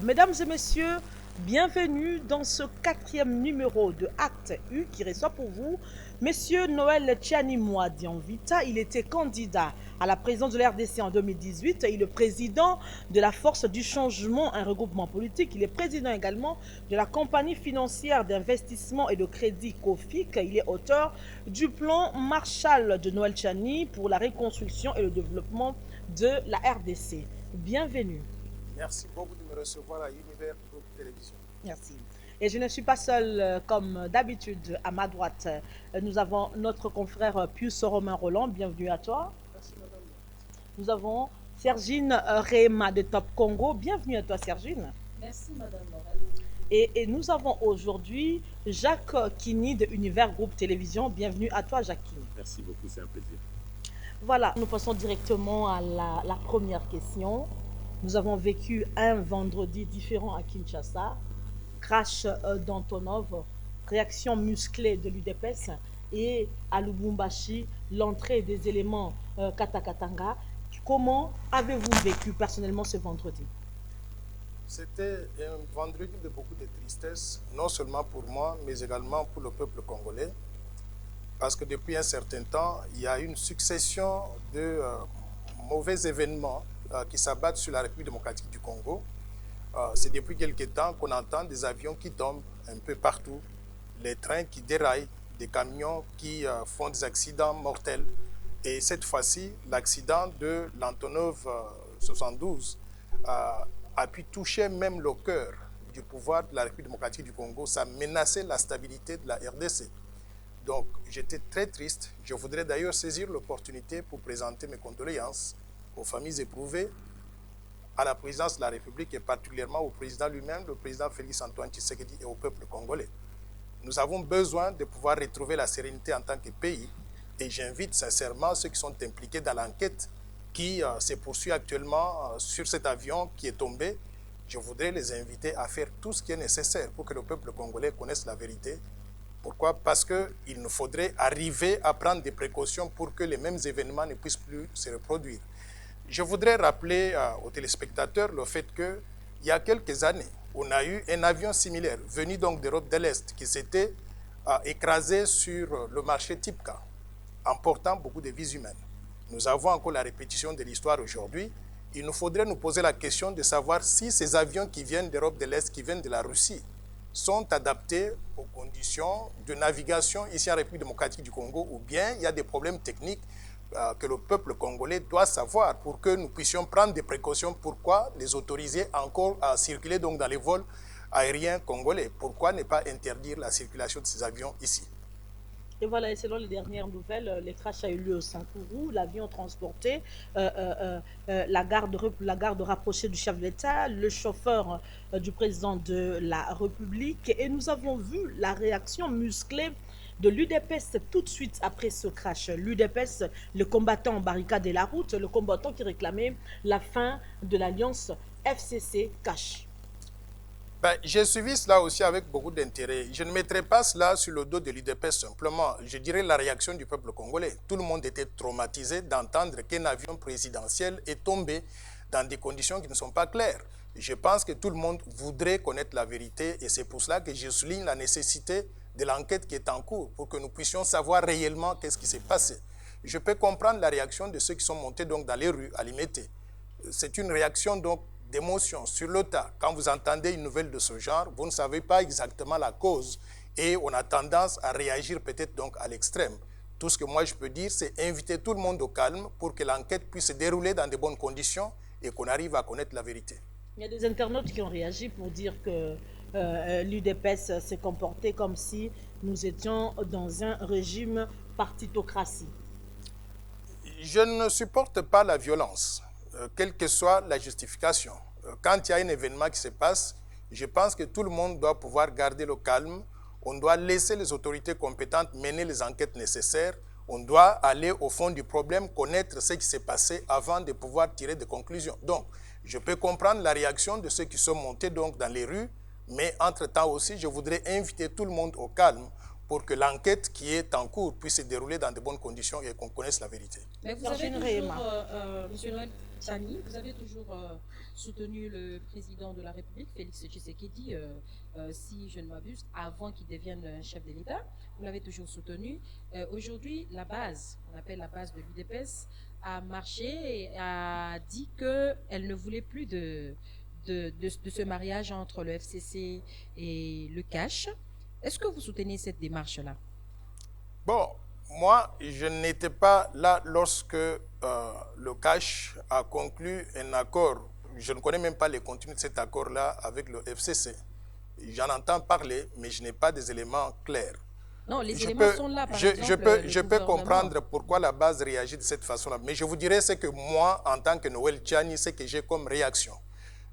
Mesdames et messieurs, bienvenue dans ce 4e numéro de Acte U qui reçoit pour vous Monsieur Noël Tchani Mouadian-Vita. Il était candidat à la présidence de l'RDC en 2018. Il est président de la Force du Changement, un regroupement politique. Il est président également de la compagnie financière d'investissement et de crédit COFIC. Il est auteur du plan Marshall de Noël Tchani pour la reconstruction et le développement de la RDC. Bienvenue. Merci beaucoup de me recevoir à Univers Groupe Télévision. Merci. Et je ne suis pas seule, comme d'habitude, à ma droite. Nous avons notre confrère Pius Romain Roland. Bienvenue à toi. Merci, madame. Nous avons Sergine Rema de Top Congo. Bienvenue à toi, Sergine. Merci, madame Morel. Et nous avons aujourd'hui Jacques Kini de Univers Groupe Télévision. Bienvenue à toi, Jacques Kini. Merci beaucoup, c'est un plaisir. Voilà, nous passons directement à la première question. Nous avons vécu un vendredi différent à Kinshasa. Crash d'Antonov, réaction musclée de l'UDPS, et à Lubumbashi, l'entrée des éléments Katakatanga. Comment avez-vous vécu personnellement ce vendredi? C'était un vendredi de beaucoup de tristesse, non seulement pour moi, mais également pour le peuple congolais. Parce que depuis un certain temps, il y a une succession de mauvais événements qui s'abattent sur la République démocratique du Congo. C'est depuis quelque temps qu'on entend des avions qui tombent un peu partout, les trains qui déraillent, des camions qui font des accidents mortels. Et cette fois-ci, l'accident de l'Antonov 72 a pu toucher même le cœur du pouvoir de la République démocratique du Congo. Ça menaçait la stabilité de la RDC. Donc, j'étais très triste. Je voudrais d'ailleurs saisir l'opportunité pour présenter mes condoléances aux familles éprouvées, à la présidence de la République et particulièrement au président lui-même, le président Félix-Antoine Tshisekedi, et au peuple congolais. Nous avons besoin de pouvoir retrouver la sérénité en tant que pays, et j'invite sincèrement ceux qui sont impliqués dans l'enquête qui se poursuit actuellement sur cet avion qui est tombé. Je voudrais les inviter à faire tout ce qui est nécessaire pour que le peuple congolais connaisse la vérité. Pourquoi? Parce qu'il nous faudrait arriver à prendre des précautions pour que les mêmes événements ne puissent plus se reproduire. Je voudrais rappeler aux téléspectateurs le fait qu'il y a quelques années, on a eu un avion similaire venu donc d'Europe de l'Est qui s'était écrasé sur le marché Tipka, emportant beaucoup de vies humaines. Nous avons encore la répétition de l'histoire aujourd'hui. Il nous faudrait nous poser la question de savoir si ces avions qui viennent d'Europe de l'Est, qui viennent de la Russie, sont adaptés aux conditions de navigation ici en République démocratique du Congo, ou bien il y a des problèmes techniques que le peuple congolais doit savoir pour que nous puissions prendre des précautions. Pourquoi les autoriser encore à circuler donc dans les vols aériens congolais? Pourquoi ne pas interdire la circulation de ces avions ici? Et voilà, et selon les dernières nouvelles, le crash a eu lieu au Sankourou. L'avion transportait la garde rapprochée du chef de l'État, le chauffeur du président de la République. Et nous avons vu la réaction musclée de l'UDPS tout de suite après ce crash. L'UDPS, le combattant en barricade et la route, le combattant qui réclamait la fin de l'alliance FCC-CACH. J'ai suivi cela aussi avec beaucoup d'intérêt. Je ne mettrai pas cela sur le dos de l'UDPS simplement. Je dirais la réaction du peuple congolais. Tout le monde était traumatisé d'entendre qu'un avion présidentiel est tombé dans des conditions qui ne sont pas claires. Je pense que tout le monde voudrait connaître la vérité et c'est pour cela que je souligne la nécessité de l'enquête qui est en cours pour que nous puissions savoir réellement qu'est-ce qui s'est passé. Je peux comprendre la réaction de ceux qui sont montés donc dans les rues à Limete. C'est une réaction donc d'émotion sur le tas. Quand vous entendez une nouvelle de ce genre, vous ne savez pas exactement la cause et on a tendance à réagir peut-être donc à l'extrême. Tout ce que moi je peux dire, c'est inviter tout le monde au calme pour que l'enquête puisse se dérouler dans de bonnes conditions et qu'on arrive à connaître la vérité. Il y a des internautes qui ont réagi pour dire que l'UDPS s'est comporté comme si nous étions dans un régime partitocratie. Je ne supporte pas la violence, quelle que soit la justification. Quand il y a un événement qui se passe, je pense que tout le monde doit pouvoir garder le calme. On doit laisser les autorités compétentes mener les enquêtes nécessaires. On doit aller au fond du problème, connaître ce qui s'est passé avant de pouvoir tirer des conclusions. Donc, je peux comprendre la réaction de ceux qui sont montés donc dans les rues, mais entre-temps aussi, je voudrais inviter tout le monde au calme pour que l'enquête qui est en cours puisse se dérouler dans de bonnes conditions et qu'on connaisse la vérité. Mais vous avez toujours, M. Noël Tchani, vous avez toujours soutenu le président de la République, Félix Tshisekedi, si je ne m'abuse, avant qu'il devienne chef de l'État. Vous l'avez toujours soutenu. Aujourd'hui, la base, on appelle la base de l'UDPS, a marché et a dit qu'elle ne voulait plus de ce mariage entre le FCC et le CACH. Est-ce que vous soutenez cette démarche-là? Bon, moi, je n'étais pas là lorsque le CACH a conclu un accord. Je ne connais même pas les contenus de cet accord-là avec le FCC. J'en entends parler, mais je n'ai pas des éléments clairs. Non, les éléments sont là, par exemple, je peux comprendre pourquoi la base réagit de cette façon-là. Mais je vous dirais, c'est que moi, en tant que Noël Tchani, c'est que j'ai comme réaction.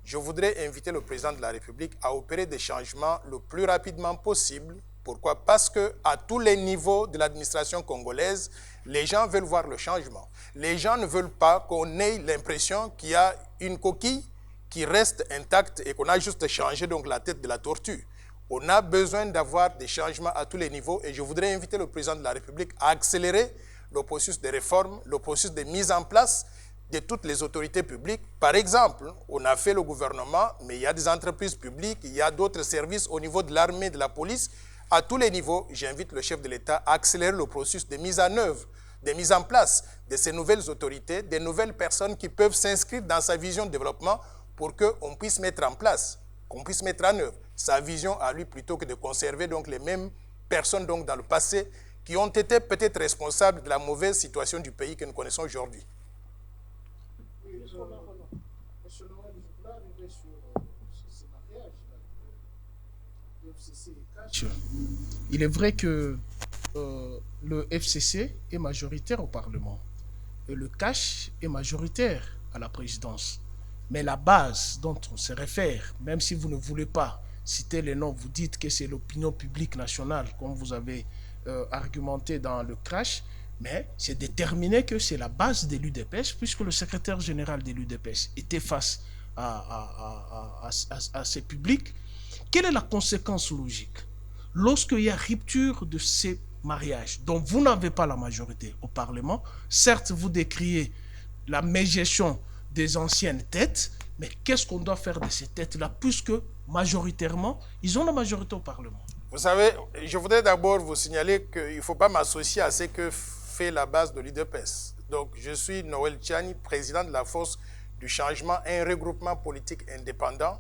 Je voudrais inviter le président de la République à opérer des changements le plus rapidement possible. Pourquoi? Parce qu'à tous les niveaux de l'administration congolaise, les gens veulent voir le changement. Les gens ne veulent pas qu'on ait l'impression qu'il y a une coquille qui reste intacte et qu'on a juste changé donc la tête de la tortue. On a besoin d'avoir des changements à tous les niveaux et je voudrais inviter le président de la République à accélérer le processus de réforme, le processus de mise en place de toutes les autorités publiques. Par exemple, on a fait le gouvernement, mais il y a des entreprises publiques, il y a d'autres services au niveau de l'armée, de la police. À tous les niveaux, j'invite le chef de l'État à accélérer le processus de mise en œuvre, de mise en place de ces nouvelles autorités, des nouvelles personnes qui peuvent s'inscrire dans sa vision de développement pour qu'on puisse mettre en place, qu'on puisse mettre en œuvre sa vision à lui plutôt que de conserver donc les mêmes personnes donc dans le passé qui ont été peut-être responsables de la mauvaise situation du pays que nous connaissons aujourd'hui. Monsieur Noël, je voulais arriver sur ce mariage le FCC et CACH. Il est vrai que le FCC est majoritaire au Parlement et le CACH est majoritaire à la présidence. Mais la base dont on se réfère, même si vous ne voulez pas citer les noms, vous dites que c'est l'opinion publique nationale, comme vous avez argumenté dans le CACH, mais c'est déterminé que c'est la base de l'UDPS, puisque le secrétaire général de l'UDPS était face à ces publics. Quelle est la conséquence logique? Lorsqu'il y a rupture de ces mariages, dont vous n'avez pas la majorité au Parlement, certes vous décriez la mégestion des anciennes têtes, mais qu'est-ce qu'on doit faire de ces têtes-là, puisque majoritairement, ils ont la majorité au Parlement? Vous savez, je voudrais d'abord vous signaler qu'il ne faut pas m'associer à ce que fait la base de l'UDPS. Donc, je suis Noël Tchani, président de la Force du Changement, un regroupement politique indépendant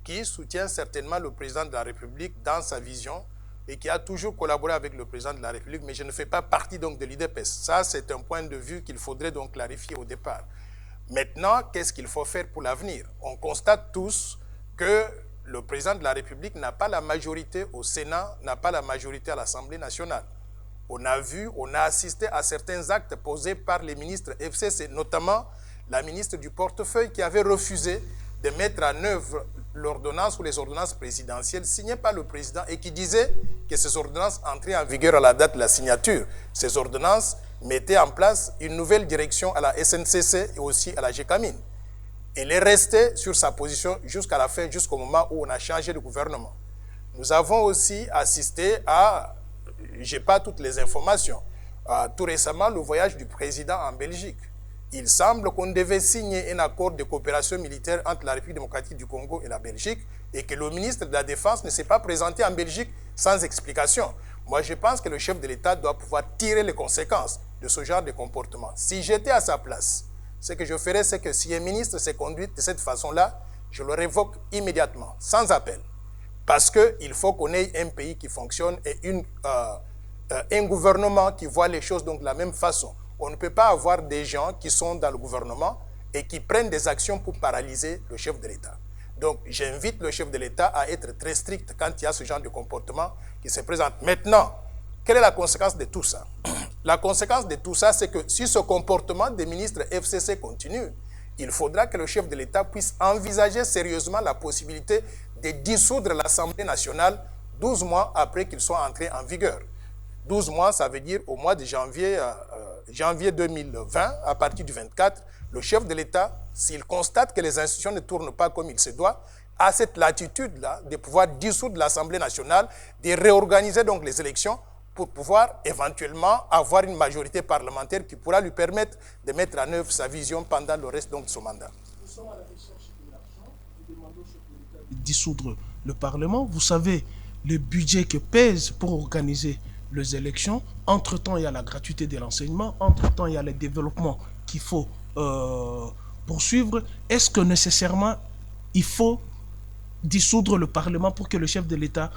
qui soutient certainement le président de la République dans sa vision et qui a toujours collaboré avec le président de la République, mais je ne fais pas partie donc de l'UDPS. Ça, c'est un point de vue qu'il faudrait donc clarifier au départ. Maintenant, qu'est-ce qu'il faut faire pour l'avenir? On constate tous que le président de la République n'a pas la majorité au Sénat, n'a pas la majorité à l'Assemblée nationale. On a vu, on a assisté à certains actes posés par les ministres FCC, notamment la ministre du portefeuille qui avait refusé de mettre en œuvre l'ordonnance ou les ordonnances présidentielles signées par le président et qui disait que ces ordonnances entraient en vigueur à la date de la signature. Ces ordonnances mettaient en place une nouvelle direction à la SNCC et aussi à la GECAMIN. Elle est restée sur sa position jusqu'à la fin, jusqu'au moment où on a changé de gouvernement. Nous avons aussi assisté à, je n'ai pas toutes les informations, tout récemment le voyage du président en Belgique. Il semble qu'on devait signer un accord de coopération militaire entre la République démocratique du Congo et la Belgique et que le ministre de la Défense ne s'est pas présenté en Belgique sans explication. Moi, je pense que le chef de l'État doit pouvoir tirer les conséquences de ce genre de comportement. Si j'étais à sa place, ce que je ferais, c'est que si un ministre s'est conduit de cette façon-là, je le révoque immédiatement, sans appel. Parce qu'il faut qu'on ait un pays qui fonctionne et un gouvernement qui voit les choses donc de la même façon. On ne peut pas avoir des gens qui sont dans le gouvernement et qui prennent des actions pour paralyser le chef de l'État. Donc, j'invite le chef de l'État à être très strict quand il y a ce genre de comportement qui se présente. Maintenant, quelle est la conséquence de tout ça? La conséquence de tout ça, c'est que si ce comportement des ministres FCC continue, il faudra que le chef de l'État puisse envisager sérieusement la possibilité de dissoudre l'Assemblée nationale 12 mois après qu'ils soient entrés en vigueur. 12 mois, ça veut dire au mois de janvier 2020, à partir du 24, le chef de l'État, s'il constate que les institutions ne tournent pas comme il se doit, a cette latitude-là de pouvoir dissoudre l'Assemblée nationale, de réorganiser donc les élections pour pouvoir éventuellement avoir une majorité parlementaire qui pourra lui permettre de mettre en œuvre sa vision pendant le reste donc, de son mandat. Nous sommes à la recherche de l'argent, nous demandons au chef de l'État de dissoudre le Parlement. Vous savez, le budget que pèse pour organiser les élections, entre-temps, il y a la gratuité de l'enseignement, entre-temps, il y a les développements qu'il faut poursuivre. Est-ce que nécessairement, il faut dissoudre le Parlement pour que le chef de l'État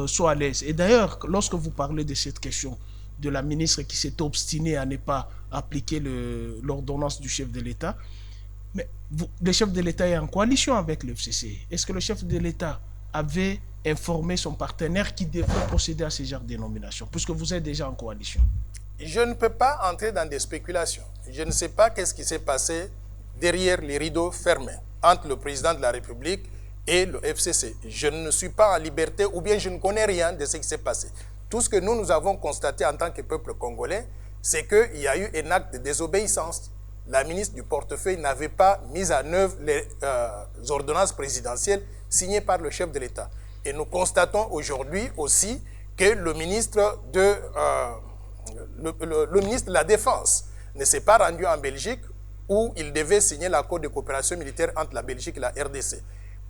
soit à l'aise? Et d'ailleurs, lorsque vous parlez de cette question de la ministre qui s'est obstinée à ne pas appliquer l'ordonnance du chef de l'État, mais le chef de l'État est en coalition avec le FCC. Est-ce que le chef de l'État avait informé son partenaire qui devrait procéder à ce genre de nomination, puisque vous êtes déjà en coalition? Je ne peux pas entrer dans des spéculations. Je ne sais pas qu'est-ce qui s'est passé derrière les rideaux fermés entre le président de la République et le FCC. Je ne suis pas en liberté ou bien je ne connais rien de ce qui s'est passé. Tout ce que nous avons constaté en tant que peuple congolais, c'est qu'il y a eu un acte de désobéissance. La ministre du portefeuille n'avait pas mis en œuvre les ordonnances présidentielles signées par le chef de l'État. Et nous constatons aujourd'hui aussi que le ministre de la Défense ne s'est pas rendu en Belgique où il devait signer l'accord de coopération militaire entre la Belgique et la RDC.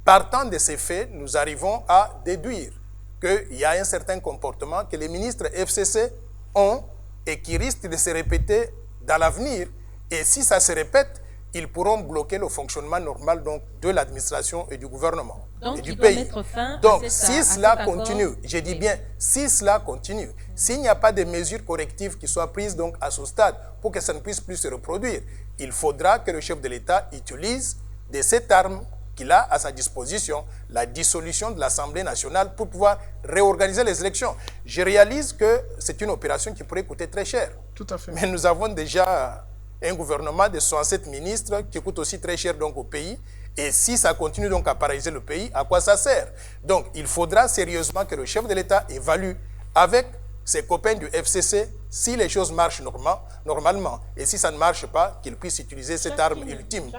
Partant de ces faits, nous arrivons à déduire qu'il y a un certain comportement que les ministres FCC ont et qui risque de se répéter dans l'avenir. Et si ça se répète, ils pourront bloquer le fonctionnement normal donc, de l'administration et du gouvernement donc, et du pays. Mettre fin donc, à si cela continue, je dis bien, si cela continue, s'il n'y a pas de mesures correctives qui soient prises donc, à ce stade pour que ça ne puisse plus se reproduire, il faudra que le chef de l'État utilise de cette arme qu'il a à sa disposition, la dissolution de l'Assemblée nationale pour pouvoir réorganiser les élections. Je réalise que c'est une opération qui pourrait coûter très cher. Tout à fait. Mais nous avons déjà un gouvernement de 67 ministres qui coûte aussi très cher donc, au pays. Et si ça continue donc à paralyser le pays, à quoi ça sert? Donc, il faudra sérieusement que le chef de l'État évalue avec ses copains du FCC si les choses marchent normalement. Et si ça ne marche pas, qu'il puisse utiliser cette arme ultime.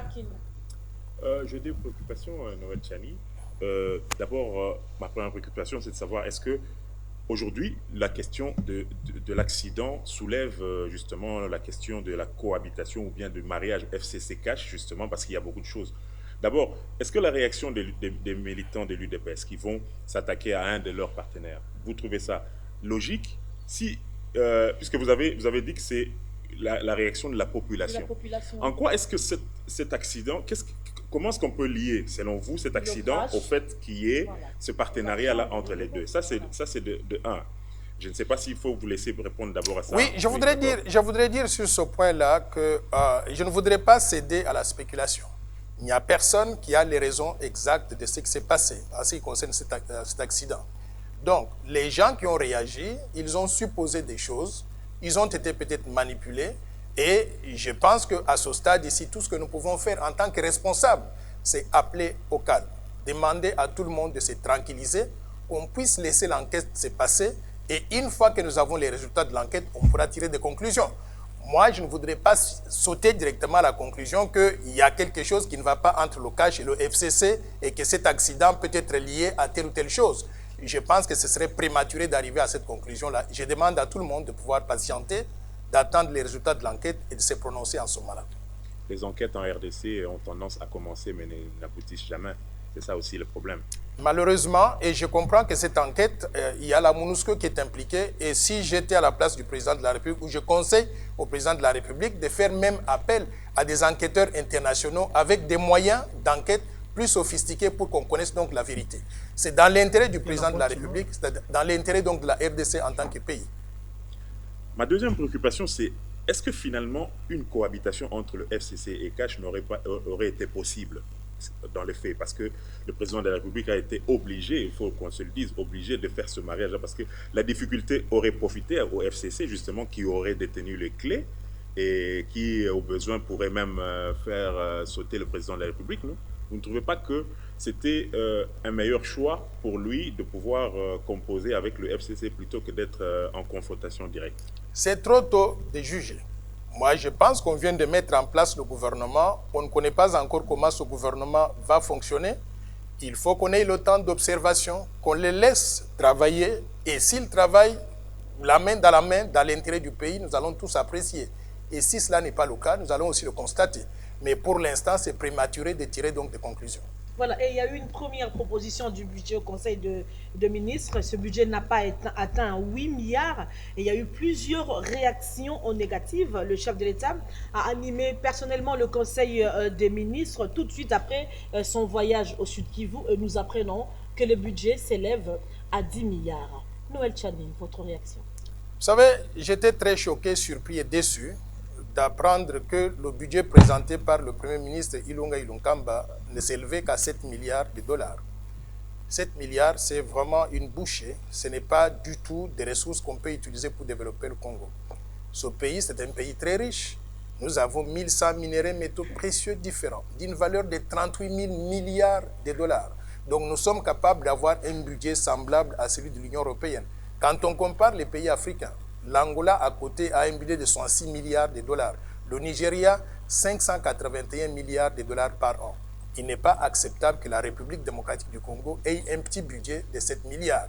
J'ai deux préoccupations, Noël Tchani. D'abord, ma première préoccupation, c'est de savoir est-ce que aujourd'hui, la question de l'accident soulève justement la question de la cohabitation ou bien du mariage FCC-Cash, justement, parce qu'il y a beaucoup de choses. D'abord, est-ce que la réaction des militants de l'UDPS qui vont s'attaquer à un de leurs partenaires, vous trouvez ça logique si, puisque vous avez dit que c'est la réaction de la population. En quoi est-ce que cet accident, comment est-ce qu'on peut lier, selon vous, cet accident au fait qu'il y ait ce partenariat-là entre les deux? Ça, c'est de un. Je ne sais pas s'il faut vous laisser répondre d'abord à ça. Oui, je voudrais dire sur ce point-là que je ne voudrais pas céder à la spéculation. Il n'y a personne qui a les raisons exactes de ce qui s'est passé en ce qui concerne cet accident. Donc, les gens qui ont réagi, ils ont supposé des choses, ils ont été peut-être manipulés, et je pense qu'à ce stade ici, tout ce que nous pouvons faire en tant que responsables, c'est appeler au calme, demander à tout le monde de se tranquilliser, qu'on puisse laisser l'enquête se passer, et une fois que nous avons les résultats de l'enquête, on pourra tirer des conclusions. Moi, je ne voudrais pas sauter directement à la conclusion qu'il y a quelque chose qui ne va pas entre le CACH et le FCC et que cet accident peut être lié à telle ou telle chose. Je pense que ce serait prématuré d'arriver à cette conclusion-là. Je demande à tout le monde de pouvoir patienter, d'attendre les résultats de l'enquête et de se prononcer en ce moment-là. Les enquêtes en RDC ont tendance à commencer mais n'aboutissent jamais. C'est ça aussi le problème. Malheureusement, et je comprends que cette enquête, il y a la MONUSCO qui est impliquée, et si j'étais à la place du président de la République, ou je conseille au président de la République de faire même appel à des enquêteurs internationaux avec des moyens d'enquête plus sophistiqués pour qu'on connaisse donc la vérité. C'est dans l'intérêt du président de la République, c'est dans l'intérêt donc de la RDC en tant que pays. Ma deuxième préoccupation, c'est est-ce que finalement une cohabitation entre le FCC et CACH aurait été possible dans les faits, parce que le président de la République a été obligé, il faut qu'on se le dise, obligé de faire ce mariage, parce que la difficulté aurait profité au FCC, justement, qui aurait détenu les clés et qui, au besoin, pourrait même faire sauter le président de la République. Non? Vous ne trouvez pas que c'était un meilleur choix pour lui de pouvoir composer avec le FCC plutôt que d'être en confrontation directe? C'est trop tôt de juger. Moi, je pense qu'on vient de mettre en place le gouvernement. On ne connaît pas encore comment ce gouvernement va fonctionner. Il faut qu'on ait le temps d'observation, qu'on les laisse travailler. Et s'ils travaillent la main, dans l'intérêt du pays, nous allons tous apprécier. Et si cela n'est pas le cas, nous allons aussi le constater. Mais pour l'instant, c'est prématuré de tirer donc des conclusions. Voilà, et il y a eu une première proposition du budget au Conseil de ministres. Ce budget n'a pas atteint 8 milliards et il y a eu plusieurs réactions négatives. Le chef de l'État a animé personnellement le Conseil des ministres tout de suite après son voyage au Sud Kivu. Et nous apprenons que le budget s'élève à 10 milliards. Noël Tchani, votre réaction? Vous savez, j'étais très choqué, surpris et déçu d'apprendre que le budget présenté par le Premier ministre Ilunga Ilunkamba ne s'élevait qu'à 7 milliards de dollars. 7 milliards, c'est vraiment une bouchée. Ce n'est pas du tout des ressources qu'on peut utiliser pour développer le Congo. Ce pays, c'est un pays très riche. Nous avons 1100 minéraux métaux précieux différents, d'une valeur de 38 000 milliards de dollars. Donc nous sommes capables d'avoir un budget semblable à celui de l'Union européenne. Quand on compare les pays africains, l'Angola à côté a un budget de 66 milliards de dollars. Le Nigeria, 581 milliards de dollars par an. Il n'est pas acceptable que la République démocratique du Congo ait un petit budget de 7 milliards.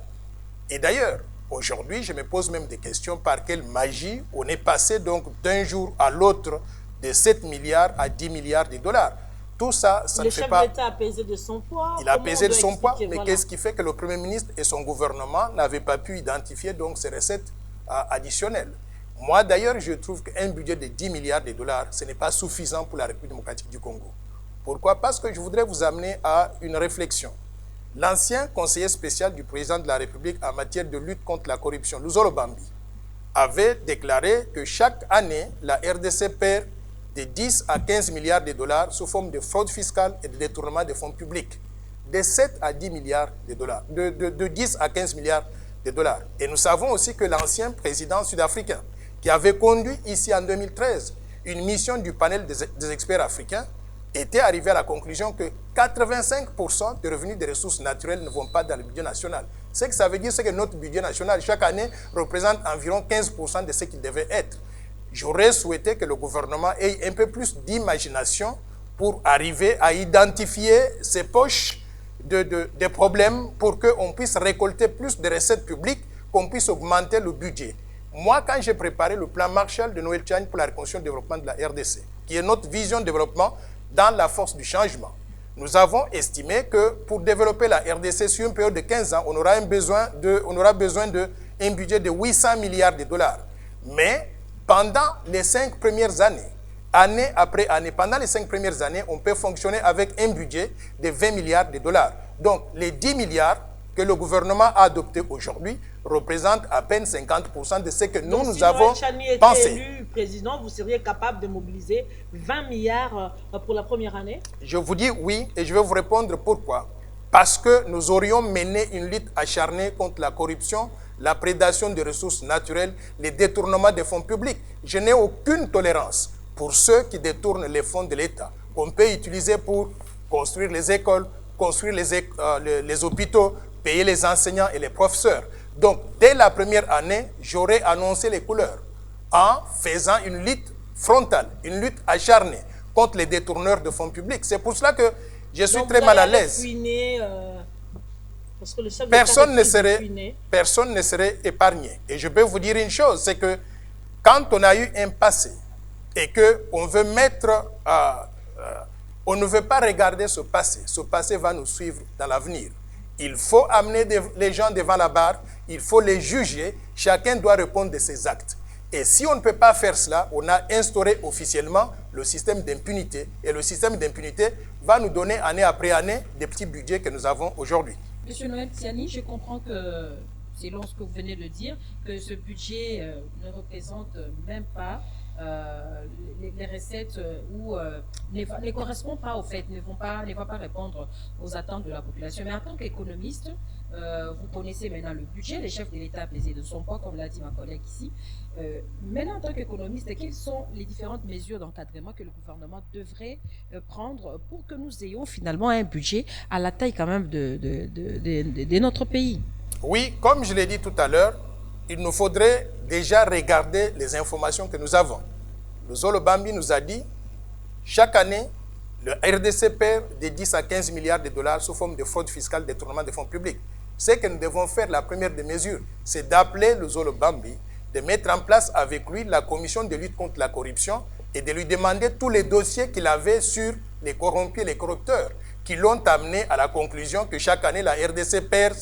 Et d'ailleurs, aujourd'hui, je me pose même des questions par quelle magie on est passé donc d'un jour à l'autre de 7 milliards à 10 milliards de dollars. Tout ça, ça ne fait pas... Le chef d'État a pesé de son poids. Il a pesé de son poids, mais voilà. Qu'est-ce qui fait que le Premier ministre et son gouvernement n'avaient pas pu identifier donc ces recettes additionnelles? Moi, d'ailleurs, je trouve qu'un budget de 10 milliards de dollars, ce n'est pas suffisant pour la République démocratique du Congo. Pourquoi? Parce que je voudrais vous amener à une réflexion. L'ancien conseiller spécial du président de la République en matière de lutte contre la corruption, Luzolo Bambi, avait déclaré que chaque année, la RDC perd de 10 à 15 milliards de dollars sous forme de fraude fiscale et de détournement des fonds publics. De 7 à 10 milliards de dollars, de 10 à 15 milliards de dollars. Et nous savons aussi que l'ancien président sud-africain, qui avait conduit ici en 2013 une mission du panel des experts africains, était arrivé à la conclusion que 85% des revenus des ressources naturelles ne vont pas dans le budget national. Ce que ça veut dire, c'est que notre budget national, chaque année, représente environ 15% de ce qu'il devait être. J'aurais souhaité que le gouvernement ait un peu plus d'imagination pour arriver à identifier ces poches de problèmes pour qu'on puisse récolter plus de recettes publiques, qu'on puisse augmenter le budget. Moi, quand j'ai préparé le plan Marshall de Noël Tchani pour la reconstruction et le développement de la RDC, qui est notre vision de développement dans la force du changement, nous avons estimé que pour développer la RDC sur une période de 15 ans, on aura besoin d'un budget de 800 milliards de dollars. Mais pendant les 5 premières années, année après année, pendant les 5 premières années, on peut fonctionner avec un budget de 20 milliards de dollars. Donc, les 10 milliards que le gouvernement a adoptés aujourd'hui représentent à peine 50% de ce que nous avons pensé. Si élu président, vous seriez capable de mobiliser 20 milliards pour la première année? Je vous dis oui, et je vais vous répondre pourquoi. Parce que nous aurions mené une lutte acharnée contre la corruption, la prédation des ressources naturelles, les détournements des fonds publics. Je n'ai aucune tolérance pour ceux qui détournent les fonds de l'État, qu'on peut utiliser pour construire les écoles, construire les hôpitaux, payer les enseignants et les professeurs. Donc, dès la première année, j'aurais annoncé les couleurs en faisant une lutte frontale, une lutte acharnée contre les détourneurs de fonds publics. C'est pour cela que je suis très mal à l'aise. Personne ne serait épargné. Et je peux vous dire une chose, c'est que quand on a eu un passé et qu'on veut on ne veut pas regarder ce passé va nous suivre dans l'avenir. Il faut amener les gens devant la barre, il faut les juger, chacun doit répondre de ses actes. Et si on ne peut pas faire cela, on a instauré officiellement le système d'impunité. Et le système d'impunité va nous donner année après année des petits budgets que nous avons aujourd'hui. Monsieur Noël Tchani, je comprends que, selon ce que vous venez de dire, que ce budget ne représente même pas les recettes ou ne correspond pas au fait, ne va pas répondre aux attentes de la population. Mais en tant qu'économiste, vous connaissez maintenant le budget, les chefs de l'État pesé de son poids, comme l'a dit ma collègue ici. Maintenant, en tant qu'économiste, quelles sont les différentes mesures d'encadrement que le gouvernement devrait prendre pour que nous ayons finalement un budget à la taille quand même de notre pays? Oui, comme je l'ai dit tout à l'heure, il nous faudrait déjà regarder les informations que nous avons. Le Zolo Bambi nous a dit, chaque année, Le RDC perd de 10 à 15 milliards de dollars sous forme de fraude fiscale, détournement des fonds publics. Ce que nous devons faire, la première des mesures, c'est d'appeler le Zolo Bambi, de mettre en place avec lui la commission de lutte contre la corruption et de lui demander tous les dossiers qu'il avait sur les corrompus et les corrupteurs qui l'ont amené à la conclusion que chaque année, la RDC perd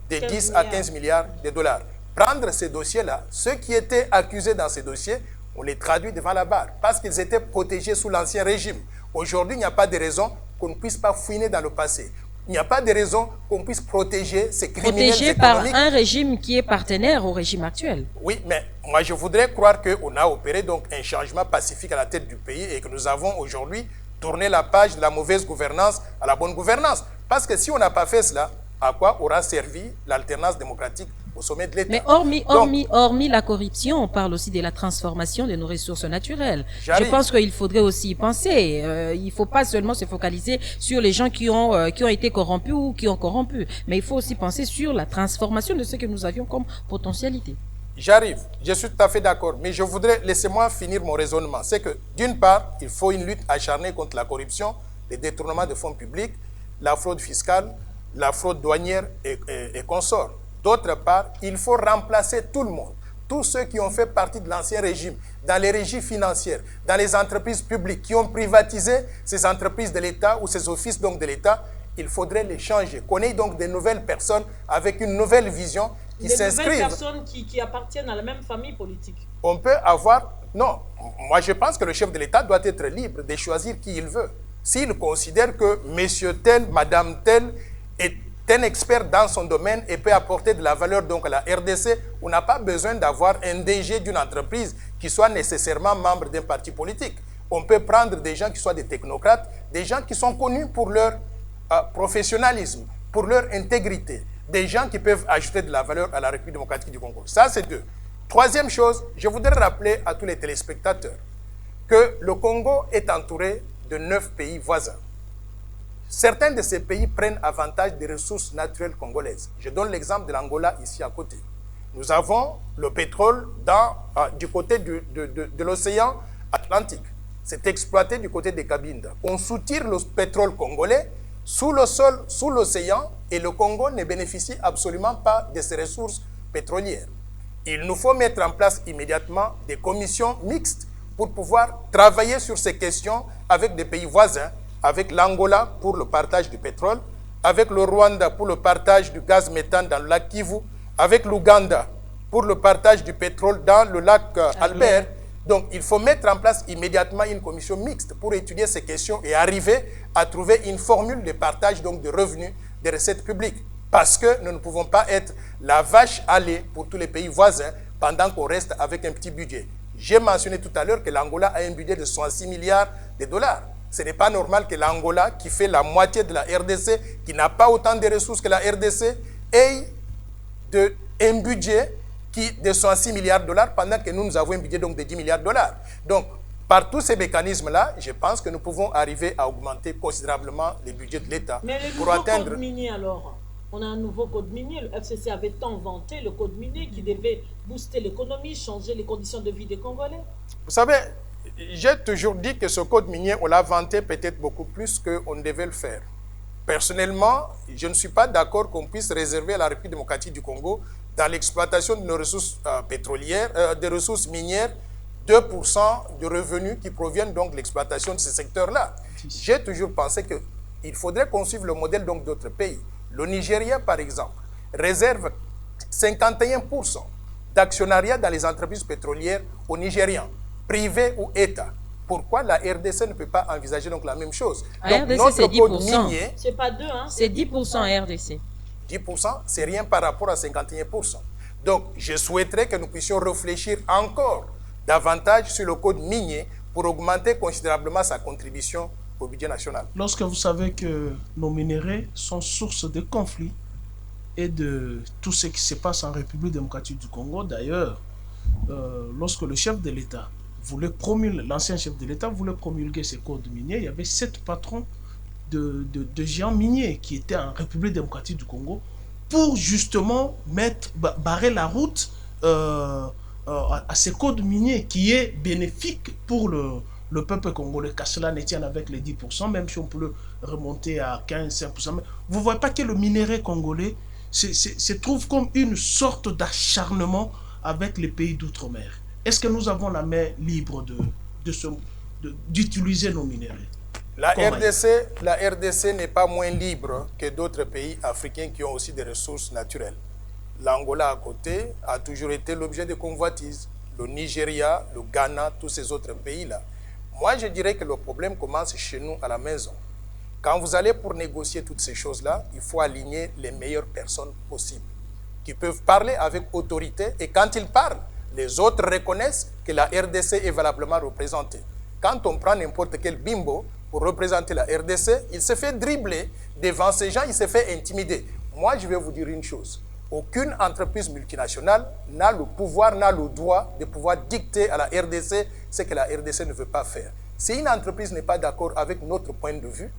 de 10 à 15 milliards de dollars. Prendre ces dossiers-là, ceux qui étaient accusés dans ces dossiers, on les traduit devant la barre parce qu'ils étaient protégés sous l'ancien régime. Aujourd'hui, il n'y a pas de raison qu'on ne puisse pas fouiner dans le passé. Il n'y a pas de raison qu'on puisse protéger ces criminels Protégés économiques. par un régime qui est partenaire au régime actuel. Oui, mais moi je voudrais croire qu'on a opéré donc un changement pacifique à la tête du pays et que nous avons aujourd'hui tourné la page de la mauvaise gouvernance à la bonne gouvernance. Parce que si on n'a pas fait cela, à quoi aura servi l'alternance démocratique au sommet de l'État? Mais hormis la corruption, on parle aussi de la transformation de nos ressources naturelles. Je pense qu'il faudrait aussi y penser. Il ne faut pas seulement se focaliser sur les gens qui ont été corrompus ou qui ont corrompu, mais il faut aussi penser sur la transformation de ce que nous avions comme potentialité. J'arrive, je suis tout à fait d'accord, mais je voudrais, laissez-moi finir mon raisonnement. C'est que, d'une part, il faut une lutte acharnée contre la corruption, les détournements de fonds publics, la fraude fiscale, la fraude douanière et consorts. D'autre part, il faut remplacer tout le monde, tous ceux qui ont fait partie de l'ancien régime, dans les régies financières, dans les entreprises publiques, qui ont privatisé ces entreprises de l'État ou ces offices donc de l'État. Il faudrait les changer, qu'on ait donc de nouvelles personnes avec une nouvelle vision qui s'inscrivent. Des nouvelles personnes qui appartiennent à la même famille politique. On peut avoir... Non, moi je pense que le chef de l'État doit être libre de choisir qui il veut. S'il considère que monsieur tel, madame tel est un expert dans son domaine et peut apporter de la valeur donc à la RDC, on n'a pas besoin d'avoir un DG d'une entreprise qui soit nécessairement membre d'un parti politique. On peut prendre des gens qui soient des technocrates, des gens qui sont connus pour leur professionnalisme, pour leur intégrité, des gens qui peuvent ajouter de la valeur à la République démocratique du Congo. Ça, c'est deux. Troisième chose, je voudrais rappeler à tous les téléspectateurs que le Congo est entouré de 9 pays voisins. Certains de ces pays prennent avantage des ressources naturelles congolaises. Je donne l'exemple de l'Angola ici à côté. Nous avons le pétrole du côté de l'océan Atlantique. C'est exploité du côté des Cabinda. On soutire le pétrole congolais sous le sol, sous l'océan, et le Congo ne bénéficie absolument pas de ces ressources pétrolières. Il nous faut mettre en place immédiatement des commissions mixtes pour pouvoir travailler sur ces questions avec des pays voisins, avec l'Angola pour le partage du pétrole, avec le Rwanda pour le partage du gaz méthane dans le lac Kivu, avec l'Ouganda pour le partage du pétrole dans le lac Albert. Donc, il faut mettre en place immédiatement une commission mixte pour étudier ces questions et arriver à trouver une formule de partage donc, de revenus des recettes publiques. Parce que nous ne pouvons pas être la vache à lait pour tous les pays voisins pendant qu'on reste avec un petit budget. J'ai mentionné tout à l'heure que l'Angola a un budget de 66 milliards de dollars. Ce n'est pas normal que l'Angola, qui fait la moitié de la RDC, qui n'a pas autant de ressources que la RDC, ait un budget de 66 milliards de dollars pendant que nous avons un budget donc, de 10 milliards de dollars. Donc, par tous ces mécanismes-là, je pense que nous pouvons arriver à augmenter considérablement les budgets de l'État. Mais le nouveau code minier alors, on a un nouveau code minier. Le FCC avait tant vanté le code minier qui devait booster l'économie, changer les conditions de vie des Congolais. Vous savez, j'ai toujours dit que ce code minier, on l'a vanté peut-être beaucoup plus qu'on devait le faire. Personnellement, je ne suis pas d'accord qu'on puisse réserver à la République démocratique du Congo, dans l'exploitation de nos ressources pétrolières, des ressources minières, 2% de revenus qui proviennent donc de l'exploitation de ces secteurs-là. J'ai toujours pensé qu'il faudrait qu'on suive le modèle d'autres pays. Le Nigeria, par exemple, réserve 51% d'actionnariat dans les entreprises pétrolières aux Nigérians, privés ou État. Pourquoi la RDC ne peut pas envisager donc la même chose? Donc, RDC, notre c'est 10%. code minier, c'est pas 2, hein? C'est 10% RDC. 10%, c'est rien par rapport à 51%. Donc, je souhaiterais que nous puissions réfléchir encore davantage sur le code minier pour augmenter considérablement sa contribution au budget national. Lorsque vous savez que nos minerais sont source de conflits et de tout ce qui se passe en République démocratique du Congo, d'ailleurs, lorsque le chef de l'État l'ancien chef de l'État voulait promulguer ces codes miniers, il y avait 7 patrons de géants miniers qui étaient en République démocratique du Congo pour justement barrer la route à ces codes miniers qui est bénéfique pour le peuple congolais, qu'à cela ne tienne avec les 10%, même si on peut le remonter à 15-5%. Mais vous ne voyez pas que le minerai congolais se trouve comme une sorte d'acharnement avec les pays d'outre-mer. Est-ce que nous avons la main libre d'utiliser nos minéraux? La RDC n'est pas moins libre que d'autres pays africains qui ont aussi des ressources naturelles. L'Angola à côté a toujours été l'objet de convoitises. Le Nigeria, le Ghana, tous ces autres pays-là. Moi, je dirais que le problème commence chez nous à la maison. Quand vous allez pour négocier toutes ces choses-là, il faut aligner les meilleures personnes possibles, qui peuvent parler avec autorité, et quand ils parlent, les autres reconnaissent que la RDC est valablement représentée. Quand on prend n'importe quel bimbo pour représenter la RDC, il se fait dribbler devant ces gens, il se fait intimider. Moi, je vais vous dire une chose. Aucune entreprise multinationale n'a le pouvoir, n'a le droit de pouvoir dicter à la RDC ce que la RDC ne veut pas faire. Si une entreprise n'est pas d'accord avec notre point de vue,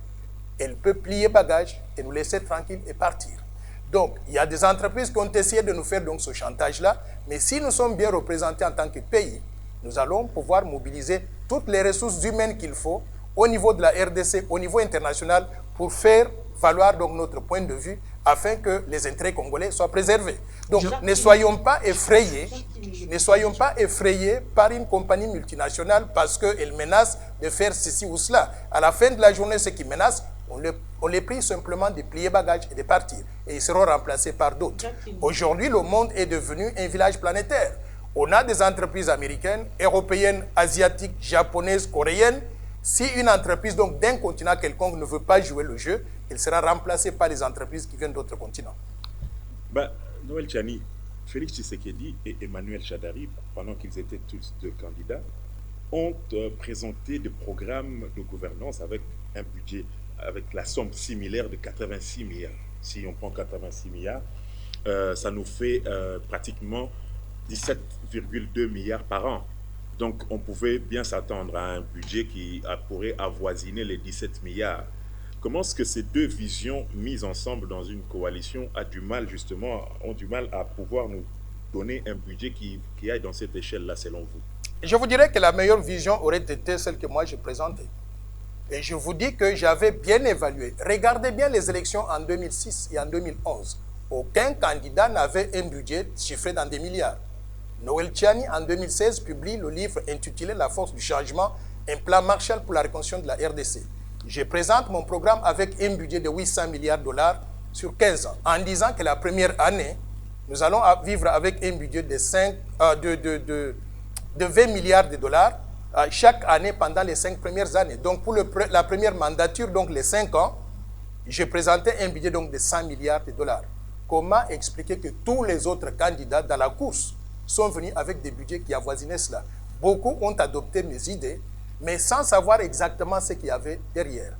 elle peut plier bagage et nous laisser tranquilles et partir. Donc, il y a des entreprises qui ont essayé de nous faire donc ce chantage-là, mais si nous sommes bien représentés en tant que pays, nous allons pouvoir mobiliser toutes les ressources humaines qu'il faut au niveau de la RDC, au niveau international, pour faire valoir donc notre point de vue afin que les intérêts congolais soient préservés. Donc, ne soyons pas effrayés par une compagnie multinationale parce qu'elle menace de faire ceci ou cela. À la fin de la journée, ceux qui menacent, on les prie simplement de plier bagages et de partir. Et ils seront remplacés par d'autres. Aujourd'hui, le monde est devenu un village planétaire. On a des entreprises américaines, européennes, asiatiques, japonaises, coréennes. Si une entreprise donc d'un continent quelconque ne veut pas jouer le jeu, elle sera remplacée par les entreprises qui viennent d'autres continents. Noël Tchani, Félix Tshisekedi et Emmanuel Shadari, pendant qu'ils étaient tous deux candidats, ont présenté des programmes de gouvernance avec un budget, avec la somme similaire de 86 milliards. Si on prend 86 milliards, ça nous fait pratiquement 17,2 milliards par an. Donc, on pouvait bien s'attendre à un budget qui pourrait avoisiner les 17 milliards. Comment est-ce que ces deux visions mises ensemble dans une coalition ont du mal à pouvoir nous donner un budget qui aille dans cette échelle-là, selon vous? Je vous dirais que la meilleure vision aurait été celle que moi j'ai présentée. Et je vous dis que j'avais bien évalué. Regardez bien les élections en 2006 et en 2011. Aucun candidat n'avait un budget chiffré dans des milliards. Noël Tchani, en 2016, publie le livre intitulé « La force du changement, un plan Marshall pour la reconstruction de la RDC ». Je présente mon programme avec un budget de 800 milliards de dollars sur 15 ans, en disant que la première année, nous allons vivre avec un budget de 20 milliards de dollars chaque année pendant les 5 premières années. Donc pour la première mandature, donc les 5 ans, j'ai présenté un budget donc de 100 milliards de dollars. Comment expliquer que tous les autres candidats dans la course sont venus avec des budgets qui avoisinaient cela? Beaucoup ont adopté mes idées, mais sans savoir exactement ce qu'il y avait derrière.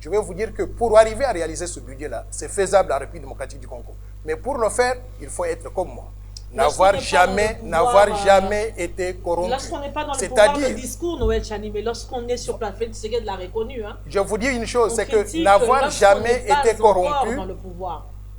Je vais vous dire que pour arriver à réaliser ce budget-là, c'est faisable en République démocratique du Congo. Mais pour le faire, il faut être comme moi. N'avoir jamais été corrompu. Lorsqu'on n'est pas dans le pouvoir de discours, Noël Tchani, mais lorsqu'on est sur place, Tshisekedi l'a reconnu. Hein. Je vous dis une chose, c'est que n'avoir jamais été corrompu,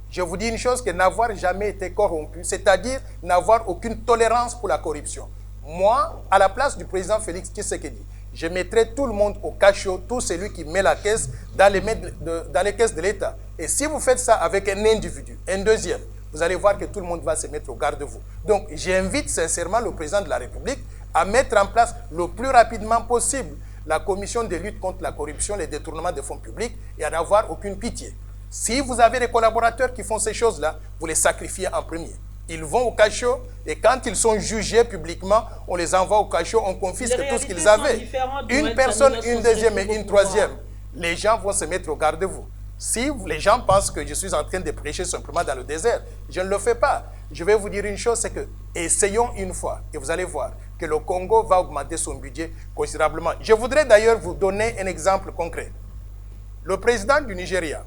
je vous dis une chose, que n'avoir jamais été corrompu, c'est-à-dire n'avoir aucune tolérance pour la corruption. Moi, à la place du président Félix Tshisekedi, je mettrai tout le monde au cachot, tout celui qui met la caisse dans les caisses de l'État. Et si vous faites ça avec un individu, un deuxième, vous allez voir que tout le monde va se mettre au garde-vous. Donc, j'invite sincèrement le président de la République à mettre en place le plus rapidement possible la commission de lutte contre la corruption, les détournements de fonds publics et à n'avoir aucune pitié. Si vous avez des collaborateurs qui font ces choses-là, vous les sacrifiez en premier. Ils vont au cachot et quand ils sont jugés publiquement, on les envoie au cachot, on confisque tout ce qu'ils avaient. Une personne, une deuxième et une troisième. Les gens vont se mettre au garde-vous. Si les gens pensent que je suis en train de prêcher simplement dans le désert, je ne le fais pas. Je vais vous dire une chose, c'est que essayons une fois et vous allez voir que le Congo va augmenter son budget considérablement. Je voudrais d'ailleurs vous donner un exemple concret. Le président du Nigeria,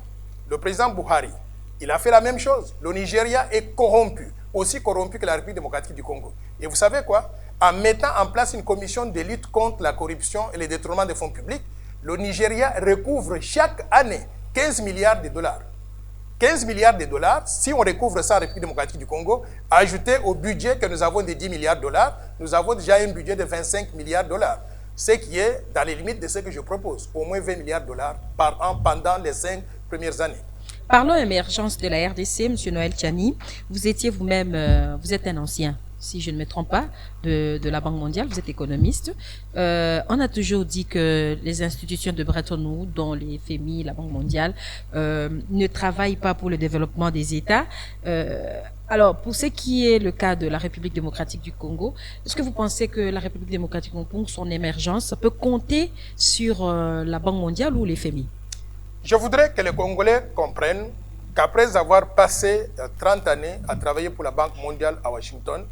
le président Buhari, il a fait la même chose. Le Nigeria est corrompu, aussi corrompu que la République démocratique du Congo. Et vous savez quoi? En mettant en place une commission de lutte contre la corruption et les détournements de fonds publics, le Nigeria recouvre chaque année 15 milliards de dollars. 15 milliards de dollars, si on recouvre ça en République démocratique du Congo, ajouté au budget que nous avons de 10 milliards de dollars, nous avons déjà un budget de 25 milliards de dollars. ce qui est dans les limites de ce que je propose, au moins 20 milliards de dollars par an pendant les 5 premières années. Parlons émergence de la RDC, M. Noël Tchani. Vous étiez vous-même, vous êtes un ancien, si je ne me trompe pas, de la Banque mondiale, vous êtes économiste. On a toujours dit que les institutions de Bretton Woods, dont les FMI, la Banque mondiale, ne travaillent pas pour le développement des États. Alors, pour ce qui est le cas de la République démocratique du Congo, est-ce que vous pensez que la République démocratique du Congo, son émergence, peut compter sur la Banque mondiale ou les FMI? Je voudrais que les Congolais comprennent qu'après avoir passé 30 années à travailler pour la Banque mondiale à Washington,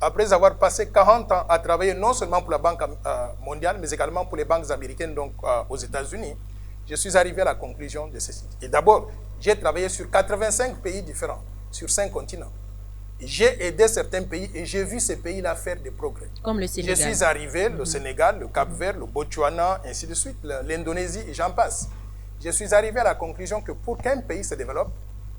après avoir passé 40 ans à travailler non seulement pour la Banque mondiale, mais également pour les banques américaines, donc aux États-Unis, je suis arrivé à la conclusion de ceci. Et d'abord, j'ai travaillé sur 85 pays différents, sur 5 continents. J'ai aidé certains pays et j'ai vu ces pays-là faire des progrès. Comme le Sénégal. Je suis arrivé, le Sénégal, le Cap-Vert, le Botswana, ainsi de suite, l'Indonésie, et j'en passe. Je suis arrivé à la conclusion que pour qu'un pays se développe,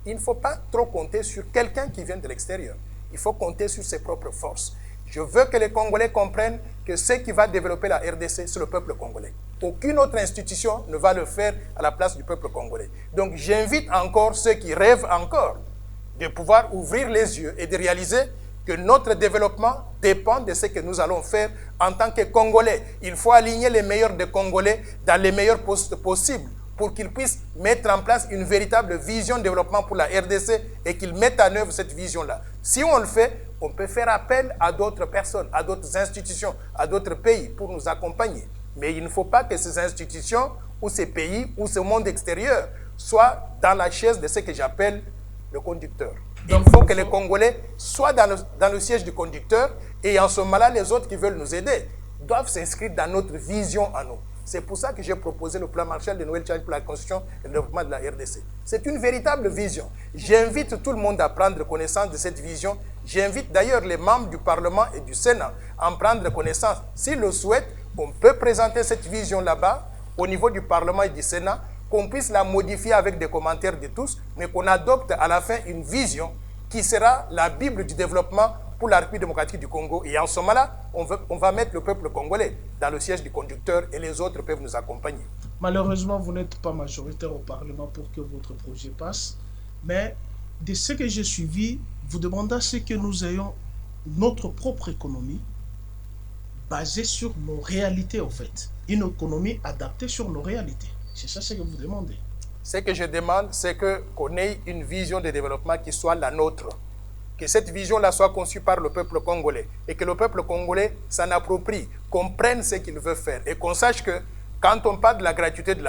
il ne faut pas trop compter sur quelqu'un qui vient de l'extérieur. Il faut compter sur ses propres forces. Je veux que les Congolais comprennent que ce qui va développer la RDC, c'est le peuple congolais. Aucune autre institution ne va le faire à la place du peuple congolais. Donc j'invite encore ceux qui rêvent encore de pouvoir ouvrir les yeux et de réaliser que notre développement dépend de ce que nous allons faire en tant que Congolais. Il faut aligner les meilleurs des Congolais dans les meilleurs postes possibles pour qu'ils puissent mettre en place une véritable vision de développement pour la RDC et qu'ils mettent en œuvre cette vision-là. Si on le fait, on peut faire appel à d'autres personnes, à d'autres institutions, à d'autres pays pour nous accompagner. Mais il ne faut pas que ces institutions ou ces pays ou ce monde extérieur soient dans la chaise de ce que j'appelle le conducteur. Il faut que les Congolais soient dans le siège du conducteur et en ce moment-là, les autres qui veulent nous aider doivent s'inscrire dans notre vision à nous. C'est pour ça que j'ai proposé le plan Marshall de Noël Tchani pour la construction et le développement de la RDC. C'est une véritable vision. J'invite tout le monde à prendre connaissance de cette vision. J'invite d'ailleurs les membres du Parlement et du Sénat à en prendre connaissance. S'ils le souhaitent, on peut présenter cette vision là-bas, au niveau du Parlement et du Sénat, qu'on puisse la modifier avec des commentaires de tous, mais qu'on adopte à la fin une vision qui sera la Bible du développement pour la République démocratique du Congo. Et en ce moment-là, on va mettre le peuple congolais dans le siège du conducteur et les autres peuvent nous accompagner. Malheureusement, vous n'êtes pas majoritaire au Parlement pour que votre projet passe. Mais de ce que j'ai suivi, vous demandez à ce que nous ayons notre propre économie basée sur nos réalités, en fait. Une économie adaptée sur nos réalités. C'est ça ce que vous demandez. Ce que je demande, c'est qu'on ait une vision de développement qui soit la nôtre. Que cette vision-là soit conçue par le peuple congolais et que le peuple congolais s'en approprie, comprenne ce qu'il veut faire et qu'on sache que quand on parle de la gratuité de